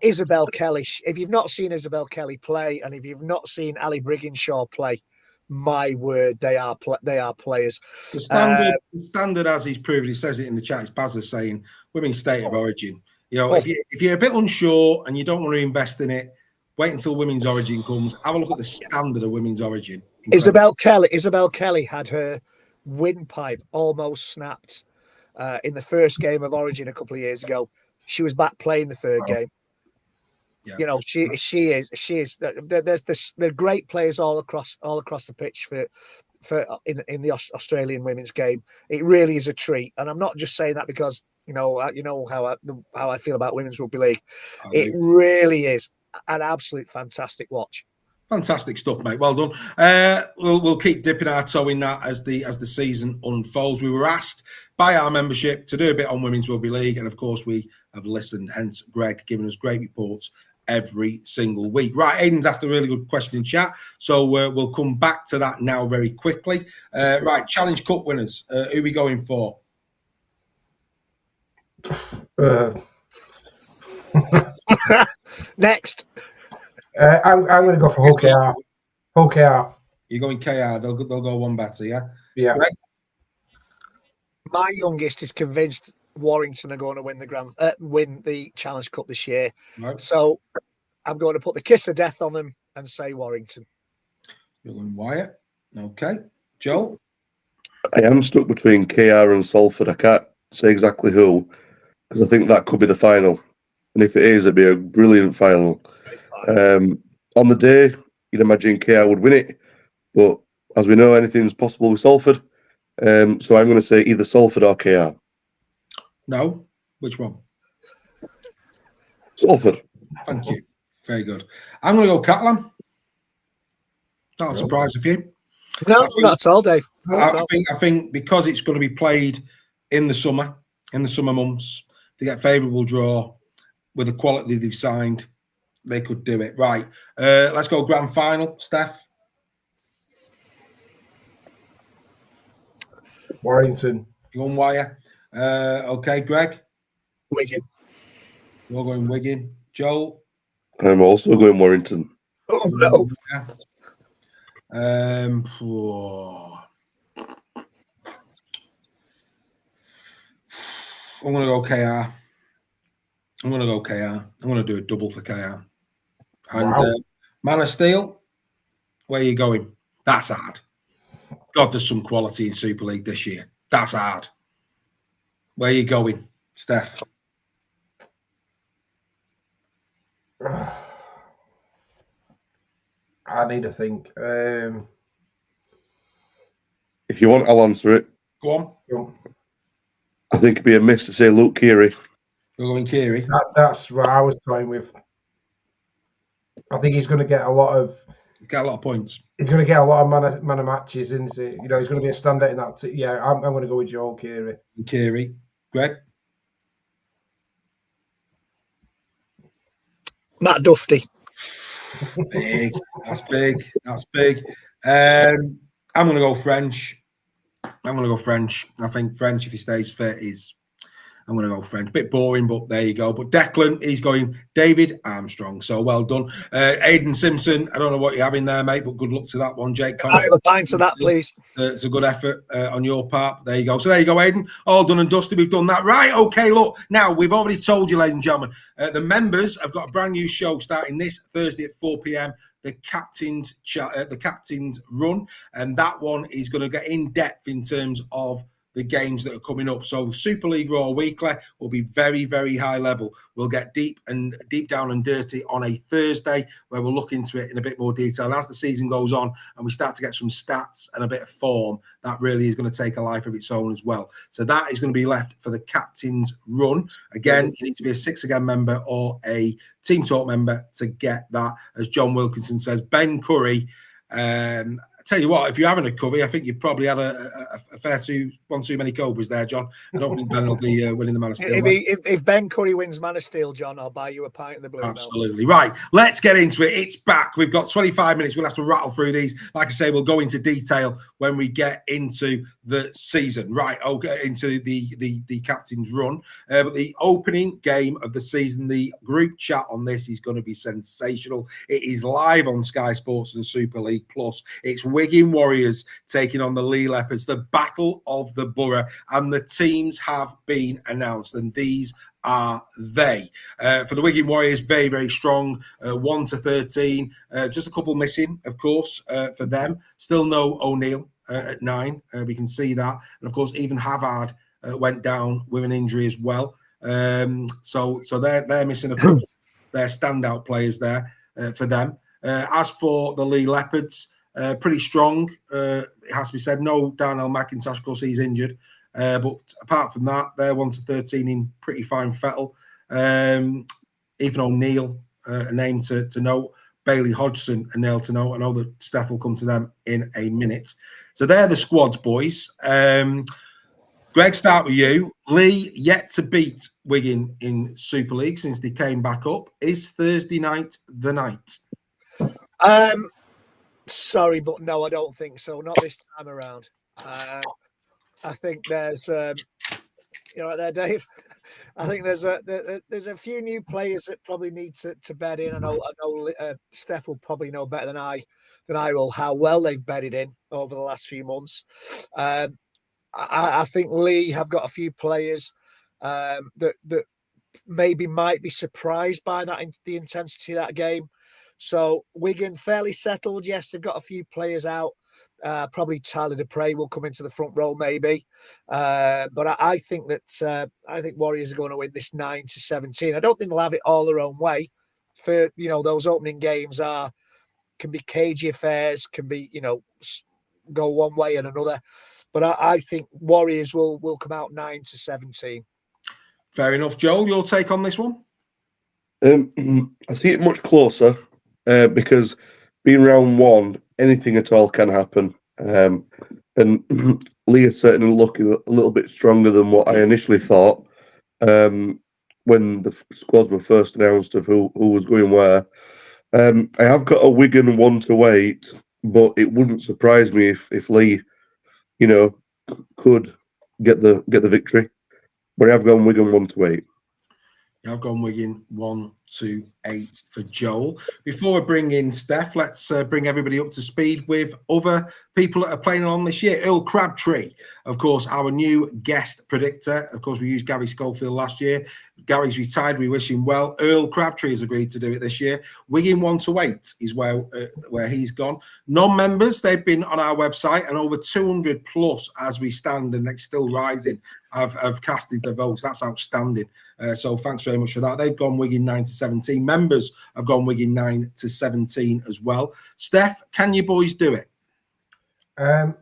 Isabel Kelly. If you've not seen Isabel Kelly play, and if you've not seen Ali Brigginshaw play, my word, they are players. The standard, as he's proved, he says it in the chat. It's Bazza saying women's state of origin. You know, if you're a bit unsure and you don't want to invest in it, wait until women's origin comes. Have a look at the standard of women's origin. Isabel Kelly had her windpipe almost snapped in the first game of Origin a couple of years ago. She was back playing the third game. Yeah. You know, she is. There's great players all across the pitch for in the Australian women's game. It really is a treat, and I'm not just saying that because you know how I feel about women's rugby league. It really is an absolute fantastic watch. Fantastic stuff, mate. Well done. We'll keep dipping our toe in that as the season unfolds. We were asked by our membership to do a bit on women's rugby league, and of course we have listened. Hence, Greg giving us great reports every single week. Right, Aidan's asked a really good question in chat, so we'll come back to that now very quickly. Right, Challenge Cup winners. Who are we going for? Next. I'm going to go for OKR. OKR. You're going KR. They'll go one better, yeah? Yeah. Right. My youngest is convinced Warrington are going to win the Challenge Cup this year. Right. So I'm going to put the kiss of death on them and say Warrington. You're going Wyatt. Okay. Joel? I am stuck between KR and Salford. I can't say exactly who, because I think that could be the final. And if it is, it'd be a brilliant final. On the day, you'd imagine KR would win it, but as we know, anything's possible with Salford. So I'm going to say either Salford or KR. No, which one? Salford. Thank you. Very good. I'm going to go Catalan. Not a surprise of you. No, not at all, Dave. I think because it's going to be played in the summer months, to get favourable draw with the quality they've signed, they could do it. Right. Let's go grand final. Steph? Warrington. You on wire? Okay, Greg? Wigan. You're going Wigan. Joel? I'm also going Warrington. Oh, no. I'm going to go KR. I'm going to do a double for KR. And Man of Steel, where are you going? That's hard. God, there's some quality in Super League this year. That's hard. Where are you going, Steph? I need to think. If you want, I'll answer it. Go on. I think it'd be a miss to say Luke Keary. You're going Keary? That's what I was toying with. I think he's going to get a lot of points. He's going to get a lot of man of matches, isn't he? You know, he's going to be a standout in that. Yeah, I'm going to go with Joel Keary. Keary. Greg? Matt Duffy. Big. That's big. I'm going to go French. I think French, if he stays fit, I'm going to go French. Bit boring, but there you go. But Declan, he's going David Armstrong. So well done. Aidan Simpson, I don't know what you're having there, mate, but good luck to that one. Jake Connor. A pint to that, please. It's a good effort on your part. There you go. So there you go, Aidan. All done and dusted. We've done that. Right, okay, look. Now, we've already told you, ladies and gentlemen, the members have got a brand new show starting this Thursday at 4 p.m. The captain's run, and that one is going to get in depth in terms of the games that are coming up. So Super League Raw Weekly will be very, very high level. We'll get deep down and dirty on a Thursday, where we'll look into it in a bit more detail. And as the season goes on and we start to get some stats and a bit of form, that really is going to take a life of its own as well. So that is going to be left for the captain's run. Again, you need to be a 6 Again member or a Team Talk member to get that. As John Wilkinson says, Ben Curry, I tell you what, if you're having a curry, I think you've probably had a fair one too many Cobras there, John. I don't think Ben will be winning the Man of Steel. If Ben Curry wins Man of Steel, John, I'll buy you a pint of the Blue Bell. Absolutely. Right, let's get into it. It's back. We've got 25 minutes. We'll have to rattle through these. Like I say, we'll go into detail when we get into the season. Right, okay, into the captain's run. But the opening game of the season, the group chat on this is going to be sensational. It is live on Sky Sports and Super League Plus. It's Wigan Warriors taking on the Lee Leopards, the Battle of the Borough, and the teams have been announced, and these are they. For the Wigan Warriors, very, very strong, 1 to 13, just a couple missing, of course, for them. Still no O'Neill at 9, we can see that, and of course even Havard went down with an injury as well. So they're missing a couple. They're standout players there for them. As for the Lee Leopards, pretty strong, it has to be said. No Darnell McIntosh, of course, he's injured. But apart from that, they're 1 to 13 in pretty fine fettle. Ethan O'Neill, a name to note. Bailey Hodgson, a nail to note. I know that Steph will come to them in a minute. So they're the squads, boys. Greg, start with you. Lee, yet to beat Wigan in Super League since they came back up. Is Thursday night the night? Sorry, but no, I don't think so. Not this time around. I think there's, you know, there, Dave. I think there's a few new players that probably need to bed in. I know Steph will probably know better than I will how well they've bedded in over the last few months. I think Lee have got a few players that maybe might be surprised by the intensity of that game. So Wigan fairly settled. Yes, they've got a few players out. Probably Tyler Dupre will come into the front row, maybe. But I think that Warriors are going to win this 9 to 17. I don't think they'll have it all their own way. For those opening games can be cagey affairs, can be go one way and another. But I think Warriors will come out 9 to 17. Fair enough, Joel. Your take on this one? I see it much closer. Because being round 1, anything at all can happen. And Lee is certainly looking a little bit stronger than what I initially thought when the squads were first announced of who was going where. I have got a Wigan 1 to 8, but it wouldn't surprise me if Lee, could get the victory. But I have gone Wigan 1 to 8. I've gone Wigan 1 to 8 for Joel. Before we bring in Steph, let's bring everybody up to speed with other people that are playing on this year. Earl Crabtree, of course, our new guest predictor. Of course, we used Gary Schofield last year. Gary's retired. We wish him well. Earl Crabtree has agreed to do it this year. Wigan 1 to 8 is where he's gone. Non-members, they've been on our website, and over 200 plus as we stand, and it's still rising. Have casted their votes. That's outstanding. So thanks very much for that. They've gone Wigan 9 to 17. Members have gone Wigan 9 to 17 as well. Steph, can you boys do it? I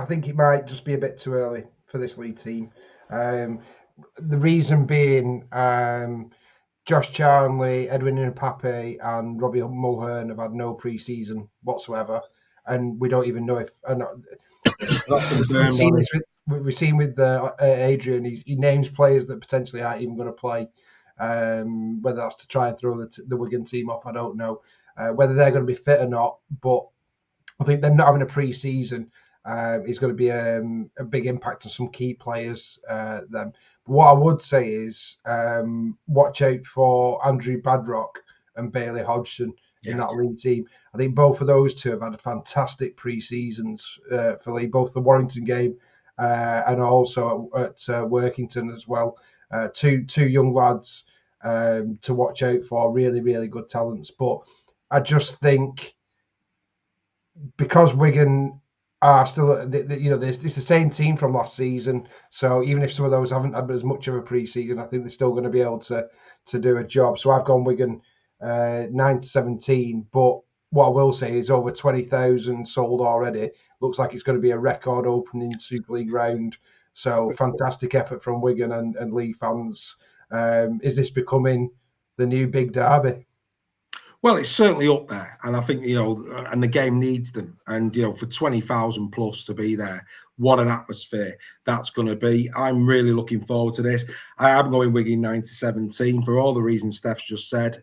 think it might just be a bit too early for this league team. The reason being, Josh Charnley, Edwin Npape, and Robbie Mulhern have had no pre-season whatsoever, and we don't even know if. We've seen with Adrian, he names players that potentially aren't even going to play. Whether that's to try and throw the Wigan team off, I don't know. Whether they're going to be fit or not, but I think them not having a pre-season is going to be a big impact on some key players. Them. But what I would say is watch out for Andrew Badrock and Bailey Hodgson in that league team. I think both of those two have had fantastic pre-seasons for Lee, both the Warrington game and also at Workington as well. Two young lads to watch out for, really, really good talents. But I just think because Wigan are still, it's the same team from last season. So even if some of those haven't had as much of a pre-season, I think they're still going to be able to do a job. So I've gone Wigan 9-17. But what I will say is over 20,000 sold already. Looks like it's going to be a record opening Super League round. So fantastic effort from Wigan and League fans. Is this becoming the new big derby? Well, it's certainly up there, and I think and the game needs them. And for 20,000 plus to be there, what an atmosphere that's going to be. I'm really looking forward to this. I am going Wigan 9-17 for all the reasons Steph's just said.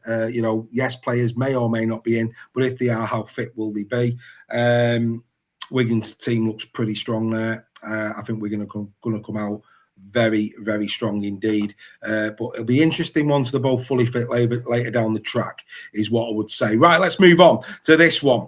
Yes, players may or may not be in, but if they are, how fit will they be? Wigan's team looks pretty strong there. I think we're going to come out very, very strong indeed. But it'll be interesting once they're both fully fit later down the track, is what I would say. Right, let's move on to this one.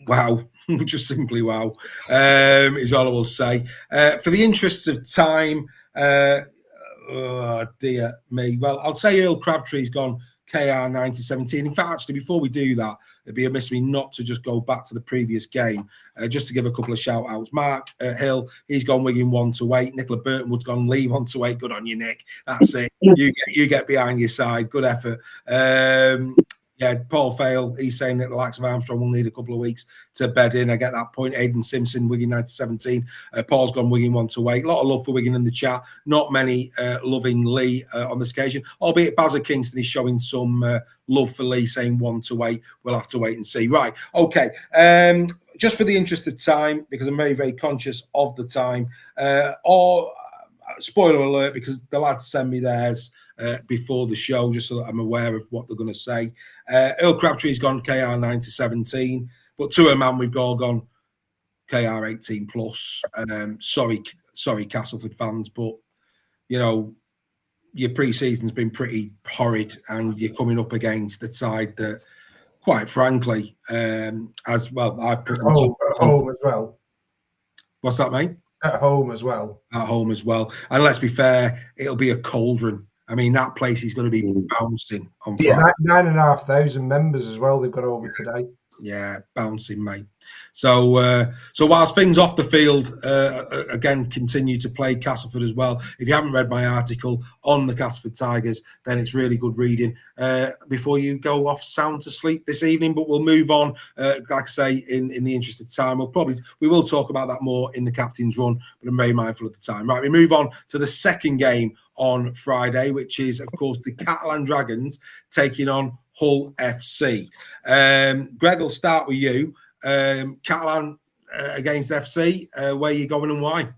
Wow, just simply wow, is all I will say. For the interests of time, oh dear me. Well, I'll say Earl Crabtree's gone KR 9-17. In fact, actually, before we do that, it'd be amiss of me not to just go back to the previous game, just to give a couple of shout outs. Mark Hill, he's gone Wigan 1-8. Nicola Burtonwood's gone Lee 1-8. Good on you, Nick. That's it. You get behind your side. Good effort. Yeah, Paul Fail, he's saying that the likes of Armstrong will need a couple of weeks to bed in. I get that point. Aidan Simpson, Wigan 9-17. Paul's gone Wigan 1-8. A lot of love for Wigan in the chat. Not many loving Lee on this occasion, albeit Bazza Kingston is showing some love for Lee, saying 1-8. We'll have to wait and see. Right, okay. Just for the interest of time, because I'm very, very conscious of the time, or spoiler alert, because the lads send me theirs before the show, just so that I'm aware of what they're going to say. Earl Crabtree's gone KR 9-17, but to a man, we've all gone KR 18 plus. Sorry, Castleford fans, but your pre-season's been pretty horrid, and you're coming up against the side that, quite frankly, as well, I put at home as well. What's that, mate? At home as well. At home as well. And let's be fair, it'll be a cauldron. I mean, that place is going to be bouncing on Friday. 9,500 members as well. They've got over today. Yeah, bouncing, mate. So whilst things off the field again continue to play Castleford as well. If you haven't read my article on the Castleford Tigers, then it's really good reading before you go off sound to sleep this evening. But we'll move on, like I say, in the interest of time. We will talk about that more in the captain's run, but I'm very mindful of the time. Right, we move on to the second game on Friday, which is, of course, the Catalan Dragons taking on Hull FC. Greg, will start with you. Catalan against FC, where are you going and why?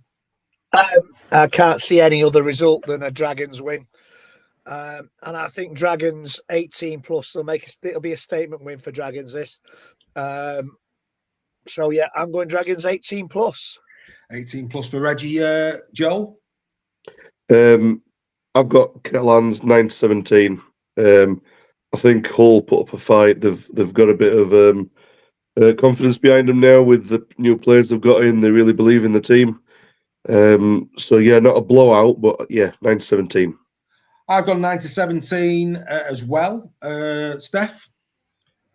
I can't see any other result than a Dragons win. And I think Dragons 18 plus, it'll be a statement win for Dragons this. So yeah, I'm going Dragons 18 plus. 18 plus for Reggie. Joel? I've got Catalans 9-17. I think Hull put up a fight. They've got a bit of confidence behind them now with the new players they've got in. They really believe in the team. So yeah, not a blowout, but yeah, 9-17. I've gone 9-17 as well. Steph?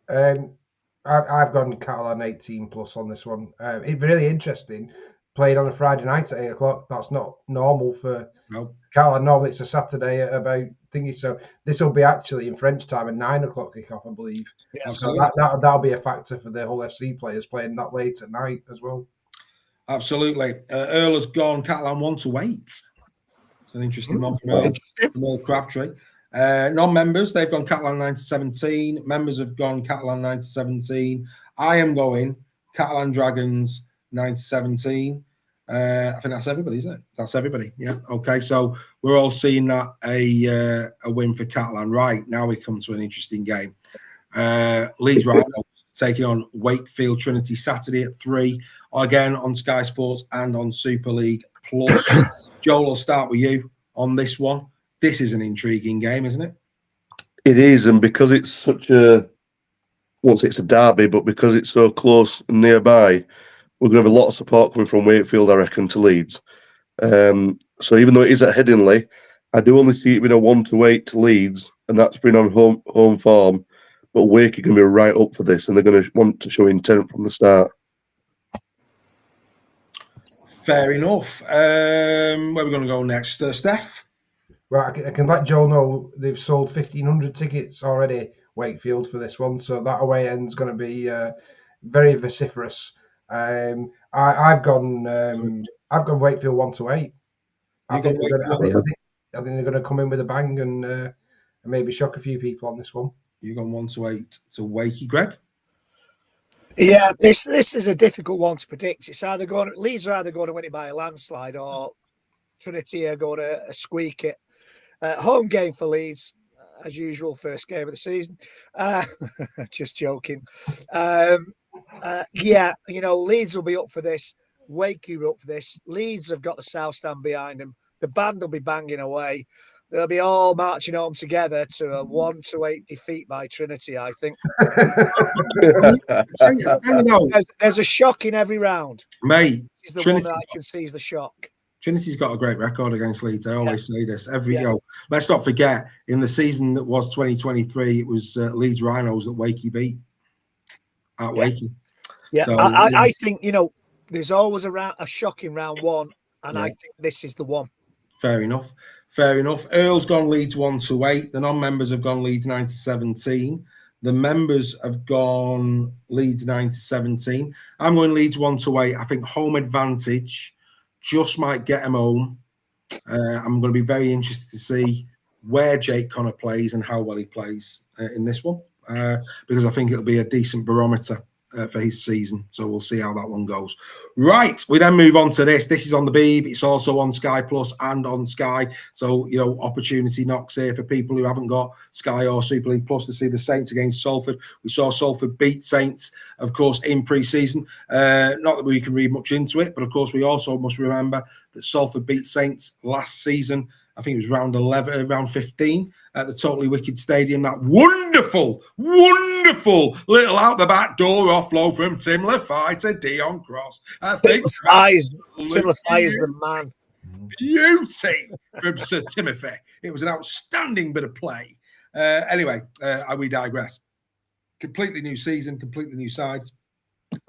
I've gone Catalan 18 plus on this one. It's really interesting. Played on a Friday night at 8 o'clock. That's not normal for Catalan. Normally it's a Saturday at about thingy. So this will be actually in French time at 9 o'clock kickoff, I believe. Yeah, so that'll be a factor for the Hull FC players playing that late at night as well. Absolutely. Earl has gone Catalan 1-8. It's an interesting one from Earl Crabtree. Non-members, they've gone Catalan 9-17. Members have gone Catalan 9-17. I am going Catalan Dragons 9-17. I think that's everybody, isn't it? That's everybody. Yeah. Okay. So we're all seeing that a win for Catalan. Right, now we come to an interesting game. Leeds Rhino taking on Wakefield Trinity Saturday at 3, again on Sky Sports and on Super League Plus. Joel, I'll start with you on this one. This is an intriguing game, isn't it? It is, and because it's such a, once it's a derby, but because it's so close and nearby, we're going to have a lot of support coming from Wakefield, I reckon, to Leeds. So even though it is at Headingley, I do only see it being a 1-8 to Leeds, and that's been on home form. But Wake are going to be right up for this, and they're going to want to show intent from the start. Fair enough. Where are we going to go next, Steph? Well, I can let Joel know they've sold 1,500 tickets already, Wakefield, for this one. So that away end's going to be very vociferous. I've gone Wakefield 1-8. I think they're going to come in with a bang and maybe shock a few people on this one. You've gone 1-8 to Wakey, Greg. Yeah, this is a difficult one to predict. Leeds are either going to win it by a landslide or Trinity are going to squeak it. Home game for Leeds, as usual, first game of the season. Just joking. Yeah, Leeds will be up for this. Wakey are up for this. Leeds have got the South Stand behind them. The band will be banging away. They'll be all marching home together to a 1-8 defeat by Trinity, I think. There's a shock in every round. Mate, this is the one that I can see is the shock. Trinity's got a great record against Leeds. I always say this. Let's not forget, in the season that was 2023, it was Leeds Rhinos that Wakey beat at Wakey. Yeah, so, I think, there's always a shock in round one, and I think this is the one. Fair enough. Earl's gone Leeds 1-8. The non-members have gone Leeds 9-17. The members have gone Leeds 9-17. I'm going Leeds 1-8. I think home advantage just might get them home. I'm going to be very interested to see where Jake Connor plays and how well he plays in this one, because I think it'll be a decent barometer for his season. So we'll see how that one goes. Right, we then move on to this. This is on the Beeb. It's also on Sky Plus and on Sky. So, opportunity knocks here for people who haven't got Sky or Super League Plus to see the Saints against Salford. We saw Salford beat Saints, of course, in pre-season. Not that we can read much into it, but of course we also must remember that Salford beat Saints last season. I think it was round 15 at the Totally Wicked Stadium. That wonderful little out the back door offload from Tim Lafay to Dion Cross. I think Tim Lafay is the man. Beauty from Sir Timothy. It was an outstanding bit of play. Anyway, we digress. Completely new season, completely new sides.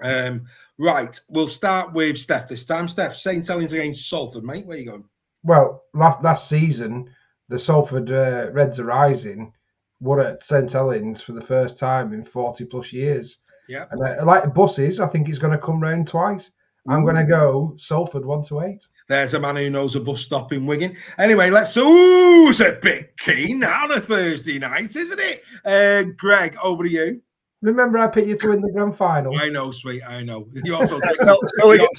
Right, we'll start with Steph this time. Steph, St. Helens against Salford, mate. Where are you going? Well, last season, the Salford Reds are Rising won at St. Helens for the first time in 40 plus years. Yeah. And like the buses, I think it's going to come round twice. I'm going to go Salford 1-8. There's a man who knows a bus stop in Wigan. Anyway, it's a bit keen now on a Thursday night, isn't it? Greg, over to you. Remember, I picked you to win the grand final. I know, sweet. I know. You also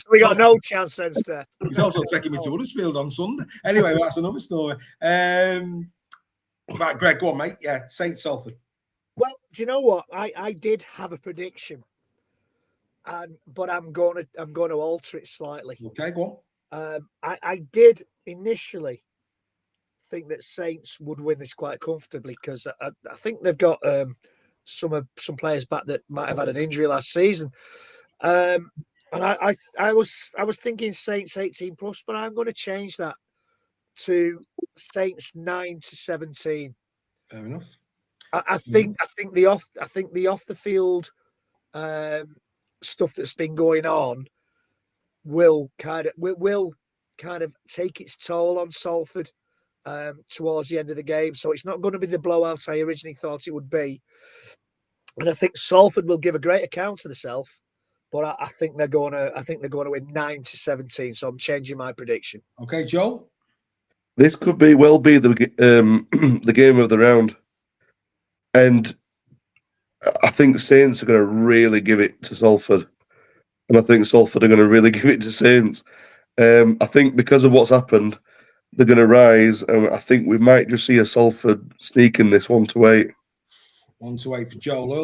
we got no chance then, Steph. He's also taking me to Huddersfield on Sunday. Anyway, that's another story. Right, Greg, go on, mate. Yeah, St. Salford. Well, do you know what? I did have a prediction, but I'm going to alter it slightly. Okay, go on. I did initially think that Saints would win this quite comfortably because I think they've got some players back that might have had an injury last season, and I was thinking Saints 18 plus, but I'm going to change that to Saints 9-17. Fair enough. I think the off the field stuff that's been going on will kind of take its toll on Salford towards the end of the game. So it's not going to be the blowout I originally thought it would be. And I think Salford will give a great account of themselves, but I think they're going to win 9-17. So I'm changing my prediction. Okay, Joel. This could be the game of the round, and I think Saints are going to really give it to Salford, and I think Salford are going to really give it to Saints. I think because of what's happened, they're going to rise, and I think we might just see a Salford sneaking this 1-8. 1-8 for Joel.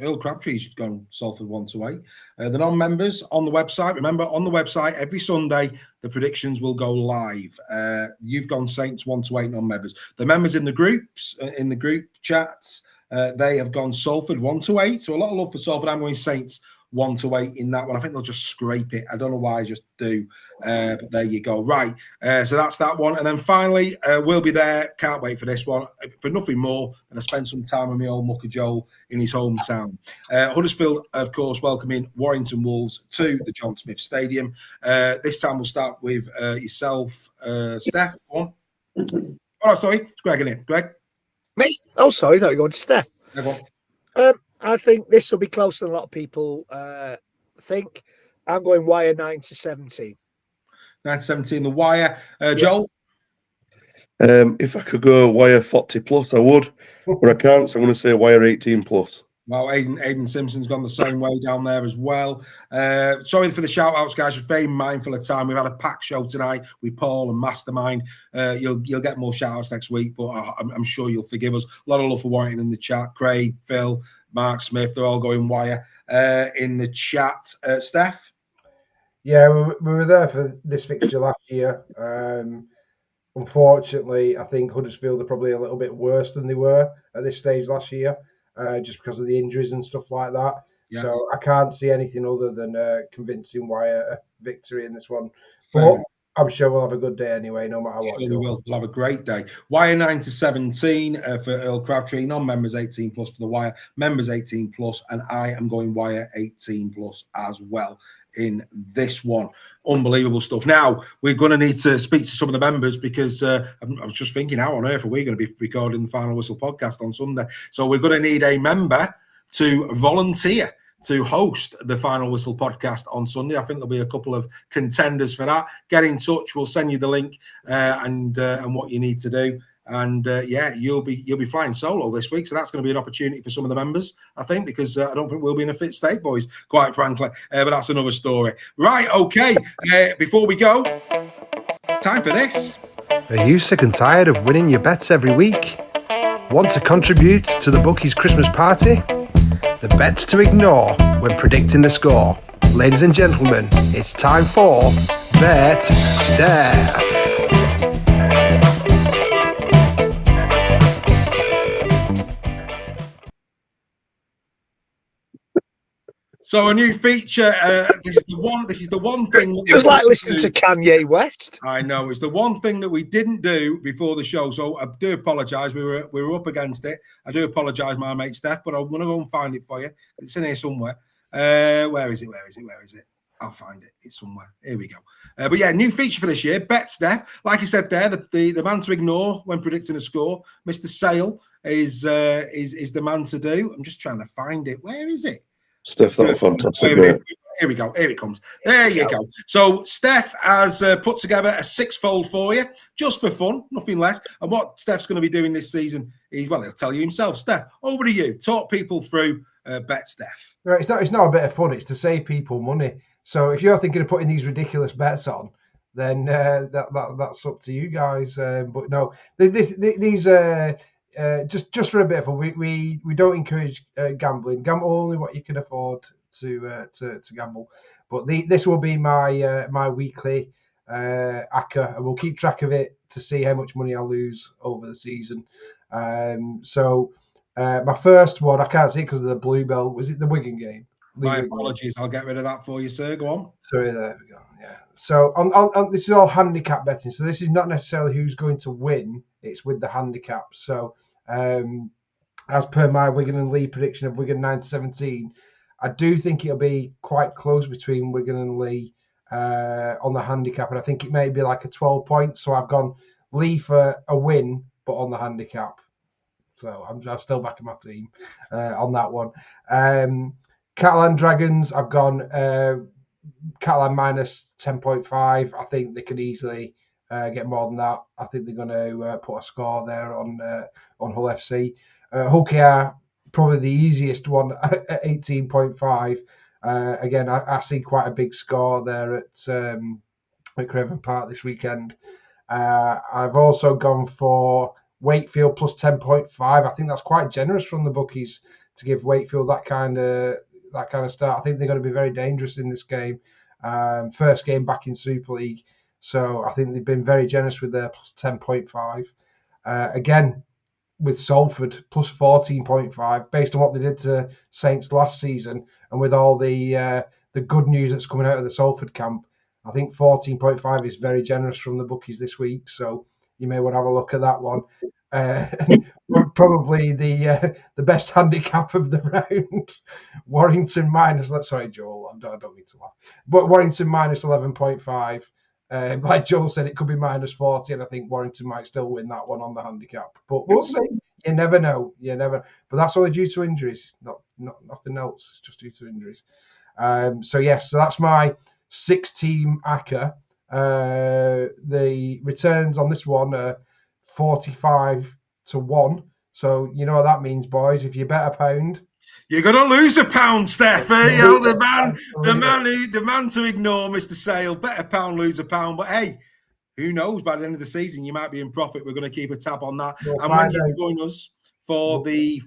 Earl Crabtree's gone Salford 1-8. The non-members on the website. Remember, on the website every Sunday the predictions will go live. You've gone Saints 1-8 non-members. The members in the groups, in the group chats, they have gone Salford 1-8. So a lot of love for Salford. I'm going Saints 1-8 in that one. I think they'll just scrape it. I don't know why, just do. But there you go. Right. So that's that one. And then finally, we'll be there. Can't wait for this one. For nothing more than I spend some time with my old mucker Joel in his hometown. Huddersfield, of course, welcoming Warrington Wolves to the John Smith Stadium. This time we'll start with yourself, Steph. Go on. Oh, sorry. It's Greg in here. Greg? Me? Oh, sorry. I thought you were going to Steph. Go on. I think this will be closer than a lot of people think. I'm going Wire 9-17. 9-17, the Wire. Joel? If I could go Wire 40 plus, I would, but I can't, so I'm going to say Wire 18 plus. Well, Aiden Simpson's gone the same way down there as well. Sorry for the shout-outs, guys. We're very mindful of time. We've had a packed show tonight with Paul and Mastermind. You'll get more shout-outs next week, but I'm sure you'll forgive us. A lot of love for Warrington in the chat. Craig, Phil, Mark Smith, they're all going Wire in the chat. Steph? Yeah, we were there for this fixture last year. Unfortunately, I think Huddersfield are probably a little bit worse than they were at this stage last year, just because of the injuries and stuff like that. Yeah. So I can't see anything other than convincing Wire victory in this one. But I'm sure we'll have a good day anyway, no matter what. Sure we will. We'll have a great day. Wire 9-17 for Earl Crabtree. Non-members 18 plus for the Wire. Members 18 plus, and I am going Wire 18 plus as well in this one. Unbelievable stuff. Now we're going to need to speak to some of the members because I was just thinking, how on earth are we going to be recording the Final Whistle podcast on Sunday? So we're going to need a member to volunteer to host the Final Whistle podcast on Sunday. I think there'll be a couple of contenders for that. Get in touch. We'll send you the link and what you need to do. And you'll be flying solo this week, so that's going to be an opportunity for some of the members, I think, because I don't think we'll be in a fit state, boys, quite frankly. But that's another story. Right, okay. Before we go, it's time for this. Are you sick and tired of winning your bets every week? Want to contribute to the bookies' Christmas party? The bets to ignore when predicting the score. Ladies and gentlemen, it's time for Bet Steph. So a new feature. This is the one thing. It was like listening to Kanye West. I know, it's the one thing that we didn't do before the show. So I do apologise. We were up against it. I do apologise, my mate Steph, but I'm going to go and find it for you. It's in here somewhere. Where is it? I'll find it. It's somewhere. Here we go. But yeah, new feature for this year. Bet Steph. Like you said there, the man to ignore when predicting a score. Mr. Sale is the man to do. I'm just trying to find it. Where is it? Steph, that was fantastic. Here we go. Here it comes. There you go. So Steph has put together a six-fold for you, just for fun, nothing less. And what Steph's going to be doing this season is, well, he'll tell you himself. Steph, over to you. Talk people through Bet Steph. Right, it's not a bit of fun. It's to save people money. So if you're thinking of putting these ridiculous bets on, then that's up to you guys. But no, these just for a bit of fun. We don't encourage gambling. Gamble only what you can afford to gamble. But this will be my weekly ACCA, and we'll keep track of it to see how much money I lose over the season. So my first one, I can't see because of the Bluebell. Was it the Wigan game? My apologies. I'll get rid of that for you, sir. Go on. Sorry, there we go. Yeah. So on this is all handicap betting. So this is not necessarily who's going to win. It's with the handicap. So as per my Wigan and Lee prediction of Wigan 9-17, I do think it'll be quite close between Wigan and Lee on the handicap. And I think it may be like a 12 points. So I've gone Lee for a win, but on the handicap. So I'm still backing my team on that one. Catalan Dragons, I've gone Catalan minus 10.5. I think they can easily get more than that. I think they're going to put a score there on Hull FC. Hull KR, probably the easiest one at 18.5. Again, I see quite a big score there at Craven Park this weekend. I've also gone for Wakefield plus 10.5. I think that's quite generous from the bookies to give Wakefield that kind of start. I think they're going to be very dangerous in this game. First game back in Super League. So I think they've been very generous with their plus 10.5. Again, with Salford plus 14.5, based on what they did to Saints last season, and with all the good news that's coming out of the Salford camp, I think 14.5 is very generous from the bookies this week. So you may want to have a look at that one. Probably the best handicap of the round. Warrington minus. Sorry, Joel, I don't mean to laugh, but Warrington minus 11.5. Like Joel said, it could be minus 40, and I think Warrington might still win that one on the handicap. But we'll see. You never know. But that's only due to injuries, not nothing else. It's just due to injuries. So that's my 6-team ACCA. The returns on this one are 45-1. So you know what that means, boys. If you bet £1, you're going to lose £1, Steph. The man to ignore, Mr. Sale. Bet £1, lose £1. But hey, who knows? By the end of the season, you might be in profit. We're going to keep a tab on that. And when you join us for the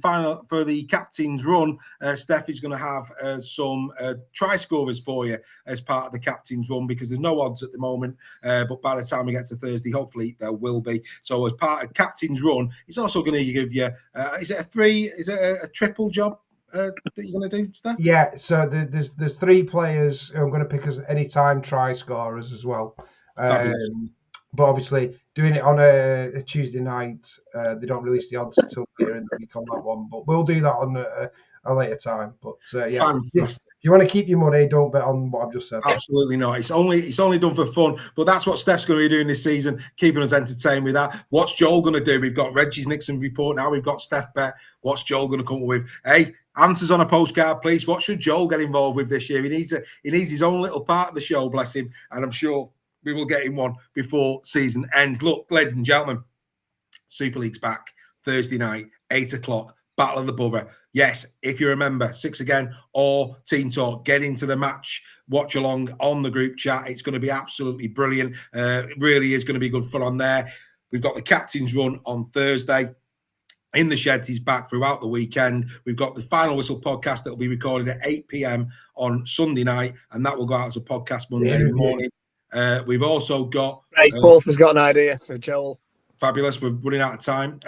captain's run, Steph is going to have some try scorers for you as part of the captain's run, because there's no odds at the moment. But by the time we get to Thursday, hopefully there will be. So as part of captain's run, he's also going to give you, is it a triple job that you're going to do, Steph? Yeah, so there's 3 players who I'm going to pick as anytime try scorers as well. But obviously, doing it on a Tuesday night, they don't release the odds until later in the week on that one. But we'll do that on a later time. But if you want to keep your money, don't bet on what I've just said. Absolutely not. It's only done for fun. But that's what Steph's going to be doing this season, keeping us entertained with that. What's Joel going to do? We've got Reggie's Nixon Report now. We've got Steph Bet. What's Joel going to come up with? Hey, answers on a postcard, please. What should Joel get involved with this year? He needs his own little part of the show, bless him. And I'm sure we will get him one before season ends. Look, ladies and gentlemen, Super League's back Thursday night, 8 o'clock, Battle of the Borough. Yes, if you remember, 6 again or Team Talk, get into the match, watch along on the group chat. It's going to be absolutely brilliant. It really is going to be good fun on there. We've got the captain's run on Thursday. In the Sheds, he's back throughout the weekend. We've got the Final Whistle podcast that will be recorded at 8 p.m. on Sunday night, and that will go out as a podcast Monday morning. We've also got... Fourth has got an idea for Joel. Fabulous. We're running out of time.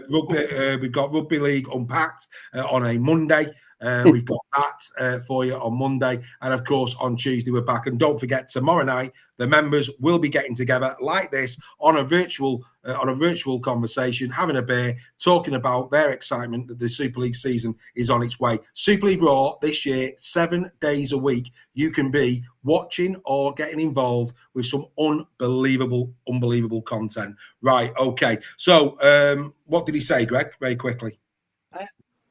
We've got Rugby League Unpacked on a Monday. We've got that for you on Monday. And, of course, on Tuesday, we're back. And don't forget, tomorrow night, the members will be getting together like this on a virtual conversation, having a beer, talking about their excitement that the Super League season is on its way. Super League Raw this year, 7 days a week. You can be watching or getting involved with some unbelievable content. Right, okay. So what did he say, Greg, very quickly?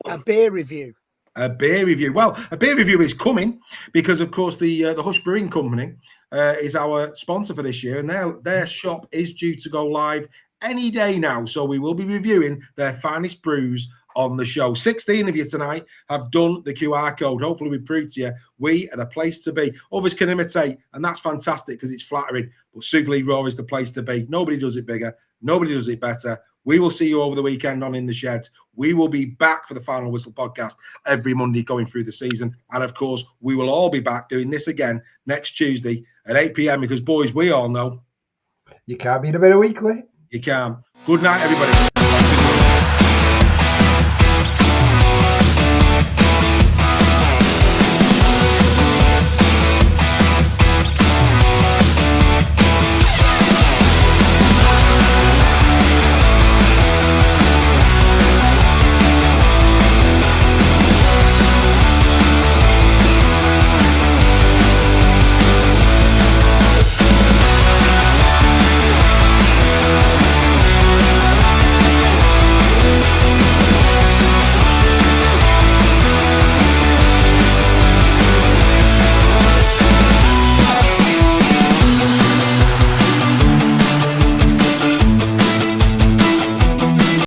A beer review. A beer review. Well, a beer review is coming because, of course, the Hush Brewing Company is our sponsor for this year, and their shop is due to go live any day now. So we will be reviewing their finest brews on the show. 16 of you tonight have done the QR code. Hopefully we prove to you we are the place to be. Others can imitate, and that's fantastic because it's flattering. But Super League Raw is the place to be. Nobody does it bigger. Nobody does it better. We will see you over the weekend on In the Sheds. We will be back for the Final Whistle podcast every Monday going through the season. And, of course, we will all be back doing this again next Tuesday at 8 p.m. because, boys, we all know... You can't beat a bit of weekly. You can. Good night, everybody.